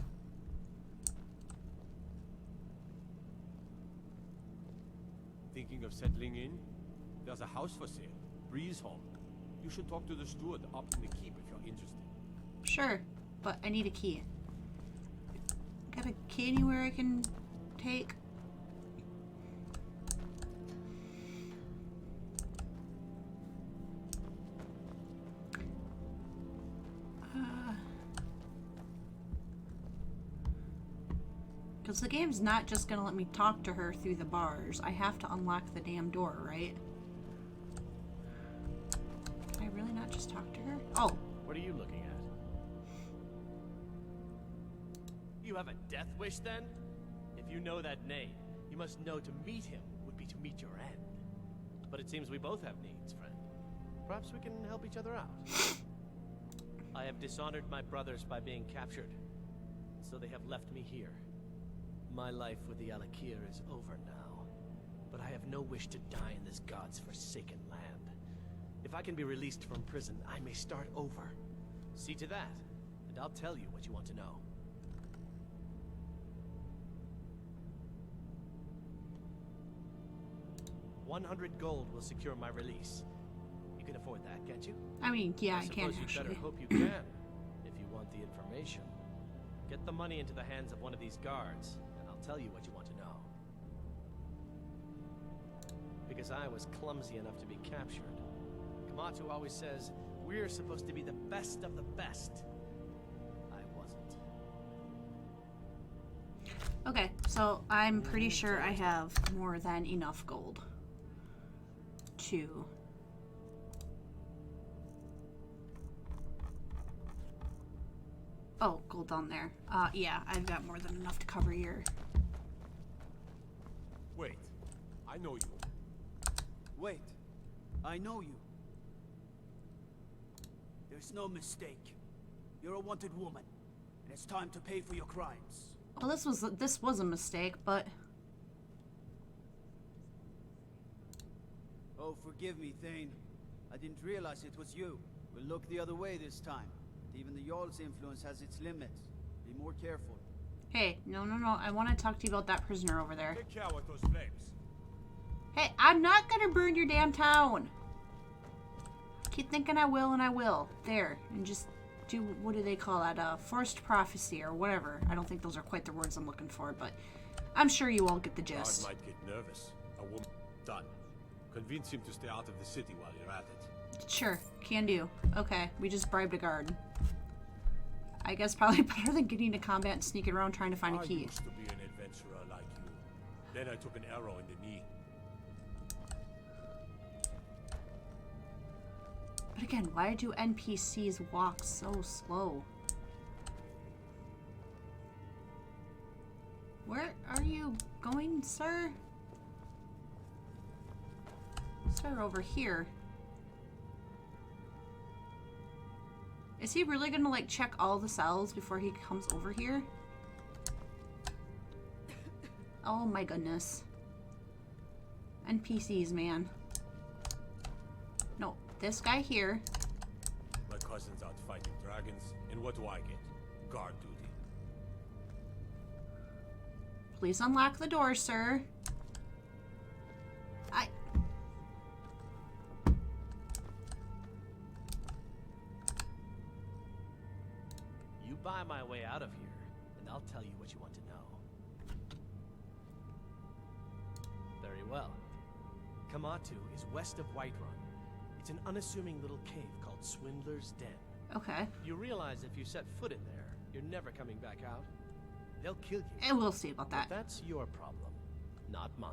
S7: Thinking of settling in? There's a house for sale. Breeze Home. You should talk to the steward up in the keep if you're interested.
S1: Sure, but I need a key. Got a key anywhere I can take? Because the game's not just gonna let me talk to her through the bars. I have to unlock the damn door, right? Can I really not just talk to her? Oh.
S14: What are you looking at? You have a death wish, then? If you know that name, you must know to meet him would be to meet your end. But it seems we both have needs, friend. Perhaps we can help each other out. I have dishonored my brothers by being captured, so they have left me here. My life with the Alakir is over now, but I have no wish to die in this god's forsaken land. If I can be released from prison, I may start over. See to that, and I'll tell you what you want to know. $100 gold will secure my release. You can afford that, can't you?
S1: I mean, yeah, I can
S14: suppose you
S1: actually.
S14: better hope you can, if you want the information. Get the money into the hands of one of these guards, and I'll tell you what you want to know. Because I was clumsy enough to be captured. Kamatu always says, we're supposed to be the best of the best. I wasn't.
S1: Okay, so I'm pretty sure I have more than enough gold to... Oh, gold on there. Yeah, I've got more than enough to cover your...
S7: Wait. I know you.
S5: Wait. I know you. There's no mistake. You're a wanted woman, and it's time to pay for your crimes.
S1: Well, this was a mistake, but...
S5: Oh, forgive me, Thane. I didn't realize it was you. We'll look the other way this time. Even the Jarl's influence has its limits. Be more careful.
S1: Hey, no. I want to talk to you about that prisoner over there.
S7: Take care with those flames.
S1: Hey, I'm not gonna burn your damn town. Keep thinking I will, and I will. There, and just do, what do they call that? Forced prophecy or whatever. I don't think those are quite the words I'm looking for, but I'm sure you all get the gist.
S7: Guard might get nervous. A woman. Done. Convince him to stay out of the city while you're at it.
S1: Sure, can do. Okay, we just bribed a guard. I guess probably better than getting into combat and sneaking around trying to find a key.
S7: I used to be an adventurer like you. Then I took an arrow in the knee.
S1: But again, why do NPCs walk so slow? Where are you going, sir? Start over here. Is he really gonna, like, check all the cells before he comes over here? Oh my goodness. NPCs, man. No, this guy here.
S7: My cousin's out fighting dragons, and what do I get? Guard duty.
S1: Please unlock the door, sir.
S14: You buy my way out of here, and I'll tell you what you want to know. Very well. Kamatu is west of Whiterun. It's an unassuming little cave called Swindler's Den.
S1: Okay.
S14: You realize if you set foot in there, you're never coming back out. They'll kill you.
S1: And we'll see about that.
S14: But that's your problem, not mine.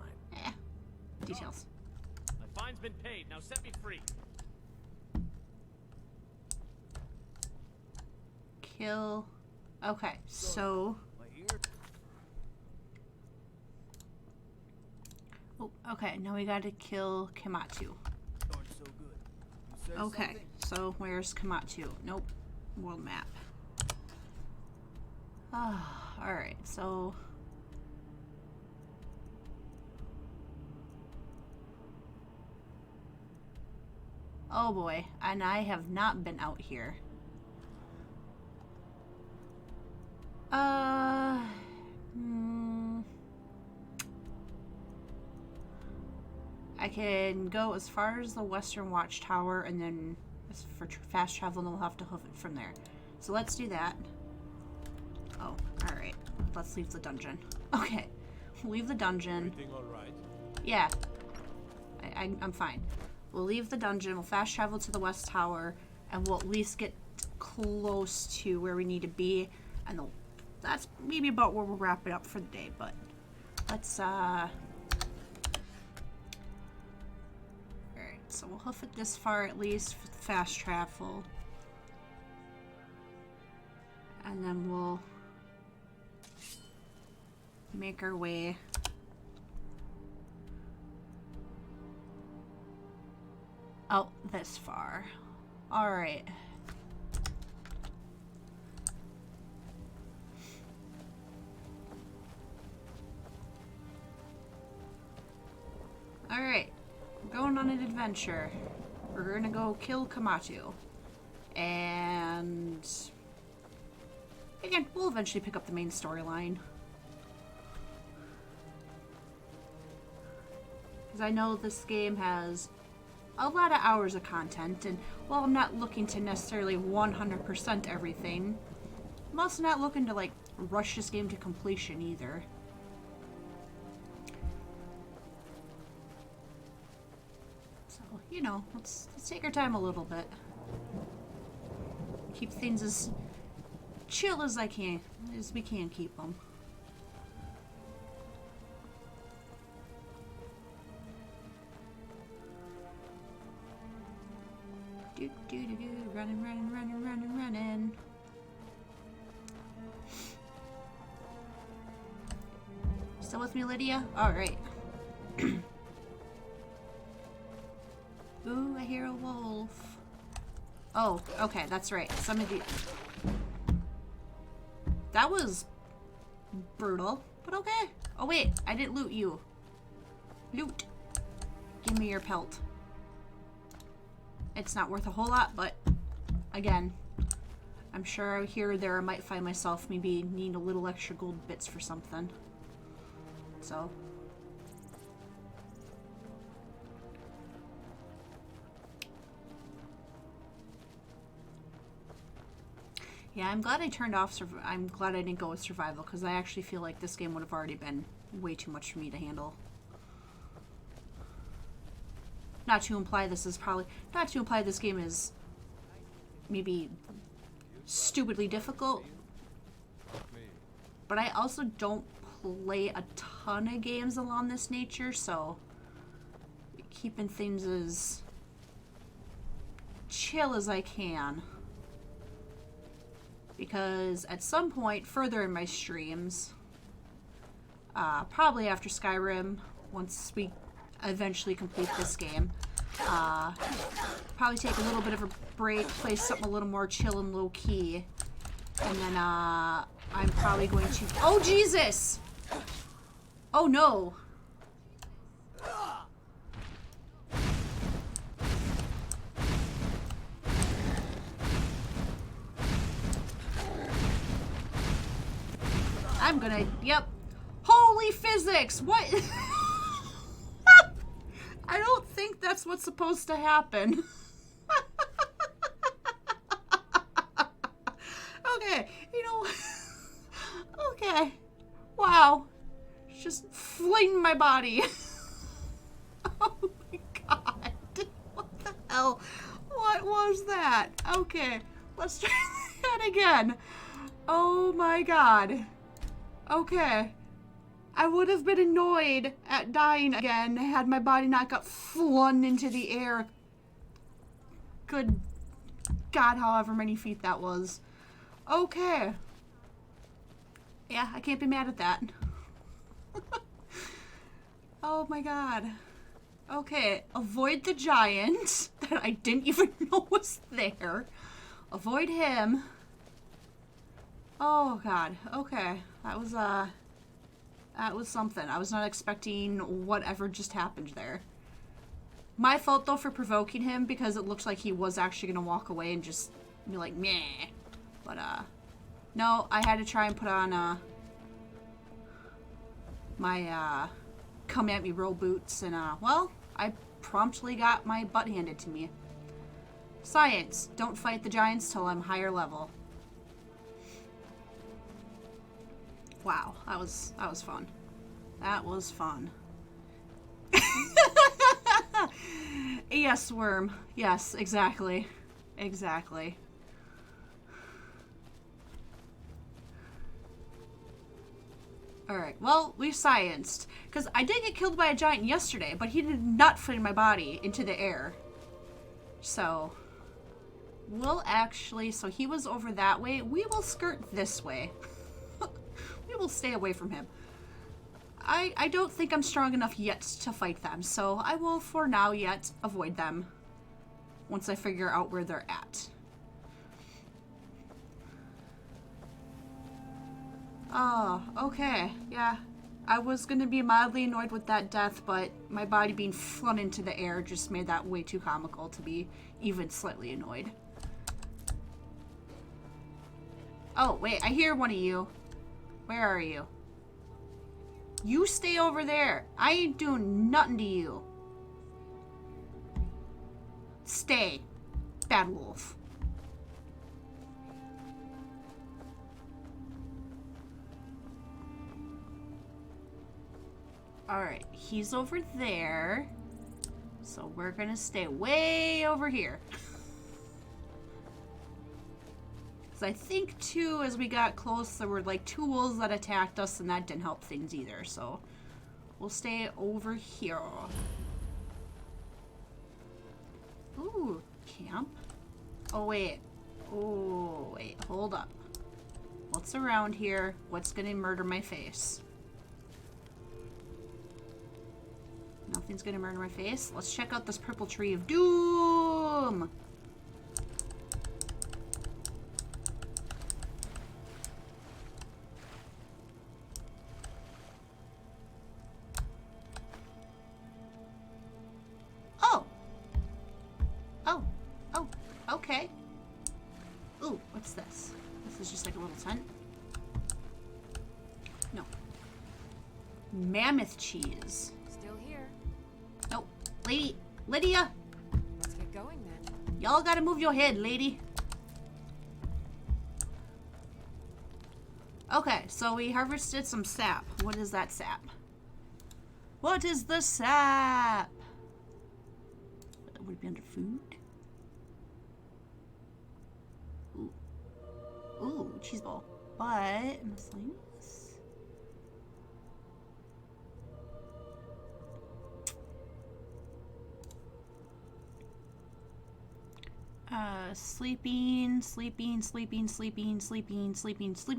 S1: Details.
S14: My fine's been paid. Now set me free.
S1: Kill. Okay, so. Oh, okay, now we gotta kill Kamatu. Okay, so where's Kamatu? Nope. World map. Ah, alright, so. Oh boy, and I have not been out here. I can go as far as the Western Watchtower, and then for fast travel, then we'll have to hoof it from there. So let's do that. Oh, alright. Let's leave the dungeon. Okay. We'll leave the dungeon.
S7: Everything all right?
S1: Yeah. I'm fine. We'll leave the dungeon, we'll fast travel to the West Tower, and we'll at least get close to where we need to be. And that's maybe about where we'll wrap it up for the day, but let's, Alright, so we'll hoof it this far at least for fast travel. And then we'll make our way out this far. Alright. Alright. We're going on an adventure. We're gonna go kill Kamatu. And again, we'll eventually pick up the main storyline. Because I know this game has a lot of hours of content, and while I'm not looking to necessarily 100% everything, I'm also not looking to like rush this game to completion either. So, you know, let's take our time a little bit. Keep things as chill as we can keep them. Running. Still with me, Lydia? Alright. Ooh, I hear a wolf. Oh, okay, that's right. Some of you. That was brutal, but okay. Oh wait, I didn't loot you. Loot. Give me your pelt. It's not worth a whole lot, but again, I'm sure here or there I might find myself maybe needing a little extra gold bits for something. So. Yeah, I'm glad I turned off. I'm glad I didn't go with survival, because I actually feel like this game would have already been way too much for me to handle. Not to imply this game is maybe stupidly difficult, but I also don't play a ton of games along this nature, so keeping things as chill as I can. Because at some point further in my streams, probably after Skyrim, once we eventually complete this game, probably take a little bit of a break, play something a little more chill and low-key, and then I'm probably going to... Oh, Jesus! Oh, no! I'm gonna... Yep. Holy physics! What? I don't think that's what's supposed to happen. Okay, you know... Okay. Wow. Just fling my body. Oh my god. What the hell was that? Okay, let's try that again. Oh my god. Okay. I would have been annoyed at dying again had my body not got flung into the air. Good God, however many feet that was. Okay. Yeah, I can't be mad at that. Oh my god. Okay, avoid the giant that I didn't even know was there. Avoid him. Oh god, okay. That was something. I was not expecting whatever just happened there. My fault though for provoking him because it looked like he was actually gonna walk away and just be like, meh. But no, I had to try and put on my come at me roll boots and well, I promptly got my butt handed to me. Science, don't fight the giants till I'm higher level. Wow, that was fun. That was fun. Yes, worm. Yes, exactly. Exactly. Alright, well, we scienced. Because I did get killed by a giant yesterday, but he did not fling my body into the air. So, we'll actually... So he was over that way. We will skirt this way. We will stay away from him. I don't think I'm strong enough yet to fight them, so I will, for now yet, avoid them. Once I figure out where they're at. Oh, okay. Yeah. I was gonna be mildly annoyed with that death, but my body being flung into the air just made that way too comical to be even slightly annoyed. Oh, wait, I hear one of you. Where are you? You stay over there. I ain't doing nothing to you. Stay. Bad wolf. Alright, he's over there. So we're gonna stay way over here. I think too, as we got close, there were like 2 wolves that attacked us, and that didn't help things either. So we'll stay over here. Ooh, camp. Oh wait, hold up. What's around here? What's gonna murder my face? Nothing's gonna murder my face. Let's check out this purple tree of doom. Okay. Ooh, what's this? This is just like a little tent. No. Mammoth cheese.
S13: Still here.
S1: Nope. Lydia!
S13: Let's get going then.
S1: Y'all gotta move your head, lady. Okay, so we harvested some sap. What is that sap? What is the sap? Would it be under food? Ooh, cheese ball. But miscellaneous. Sleeping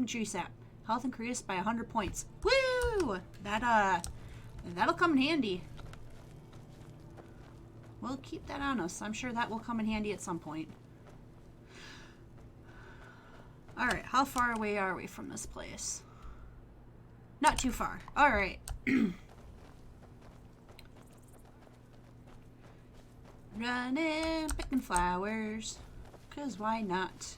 S1: tree sap. Health increased by 100 points. Woo! That'll come in handy. We'll keep that on us. I'm sure that will come in handy at some point. Alright, how far away are we from this place? Not too far. Alright. Running, picking flowers. 'Cause why not?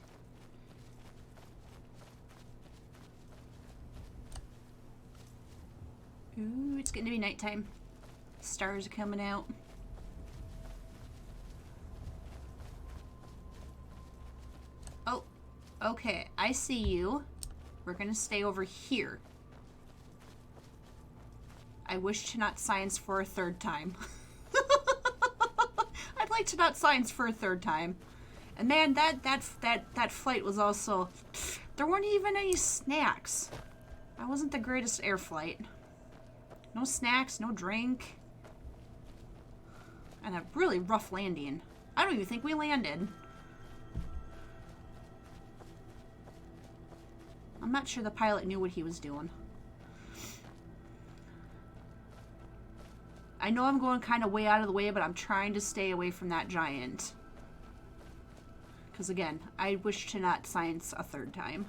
S1: Ooh, it's getting to be nighttime. Stars are coming out. Oh, okay. I see you. We're gonna stay over here. I wish to not science for a third time. I'd like to not science for a third time. And man, that flight was also... There weren't even any snacks. That wasn't the greatest air flight. No snacks, no drink. And a really rough landing. I don't even think we landed. I'm not sure the pilot knew what he was doing. I know I'm going kind of way out of the way, but I'm trying to stay away from that giant. Because again, I wish to not science a third time.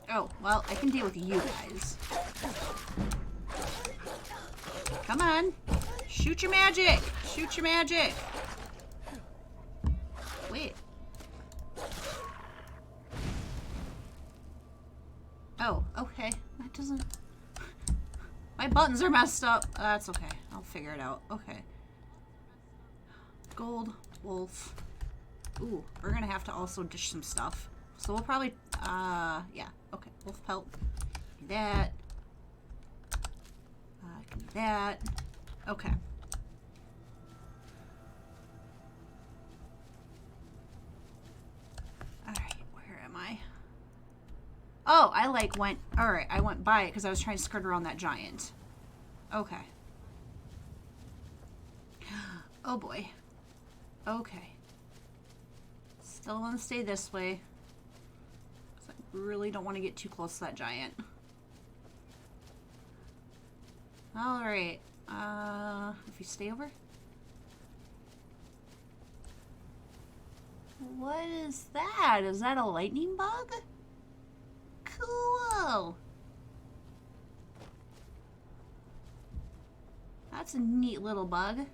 S1: Oh, well, I can deal with you guys. Come on. Shoot your magic. Shoot your magic. Wait. Oh, okay. That doesn't... My buttons are messed up. That's okay. I'll figure it out. Okay. Gold, wolf. Ooh, we're gonna have to also dish some stuff. So we'll probably, yeah. Okay, wolf pelt. Do that. Do that. Okay. Alright, where am I? Oh, I like went, alright, I went by it because I was trying to skirt around that giant. Okay. Oh boy. Okay. Still want to stay this way. I really don't want to get too close to that giant. Alright. If you stay over. What is that? Is that a lightning bug? Cool. That's a neat little bug.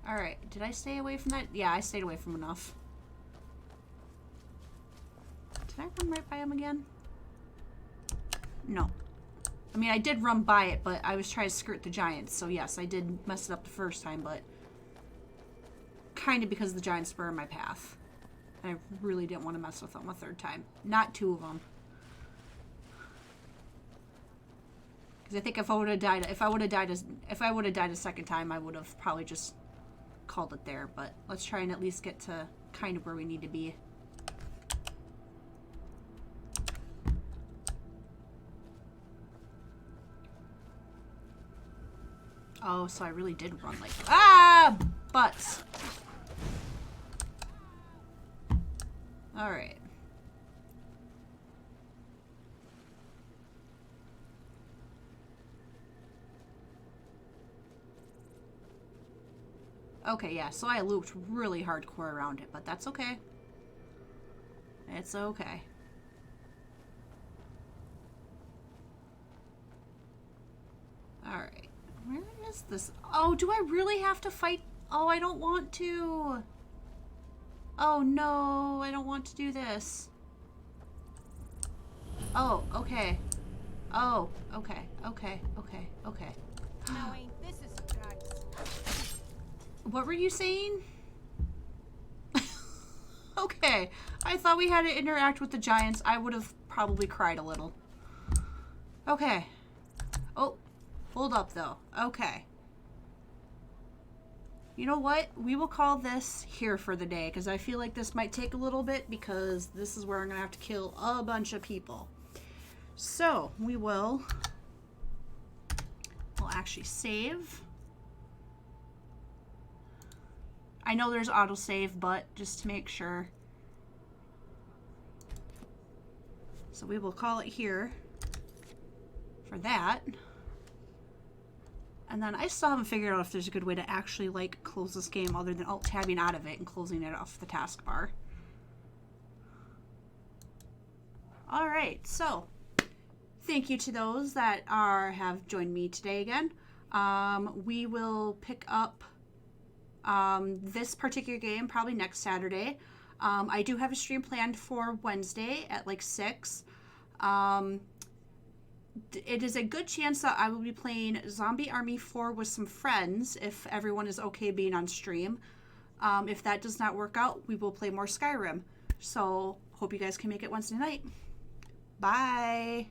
S1: Alright, did I stay away from that? Yeah, I stayed away from enough. Did I run right by him again? No. I mean, I did run by it, but I was trying to skirt the giants, so yes, I did mess it up the first time, but kind of because the giants were in my path. And I really didn't want to mess with them a third time. Not two of them. Because I think if I would have died a second time, I would have probably just called it there. But let's try and at least get to kind of where we need to be. Oh, so I really did run like... Ah! Butts! Alright. Okay, yeah, so I looped really hardcore around it, but that's okay. It's okay. Alright. Where is this? Oh, do I really have to fight? Oh, I don't want to. Oh, no, I don't want to do this. Oh, okay. Oh, okay, okay, okay, okay.
S15: Now ain't this a surprise?
S1: What were you saying? Okay, I thought we had to interact with the giants. I would have probably cried a little. Okay. Oh, hold up though. Okay. You know what? We will call this here for the day because I feel like this might take a little bit because this is where I'm going to have to kill a bunch of people. So, we'll actually save. I know there's autosave, but just to make sure. So we will call it here for that. And then I still haven't figured out if there's a good way to actually like close this game other than alt-tabbing out of it and closing it off the taskbar. Alright, so thank you to those that have joined me today again. We will pick up this particular game probably next Saturday. I do have a stream planned for Wednesday at like 6. It is a good chance that I will be playing Zombie Army 4 with some friends if everyone is okay being on stream. If that does not work out, we will play more Skyrim. So, hope you guys can make it Wednesday night. Bye!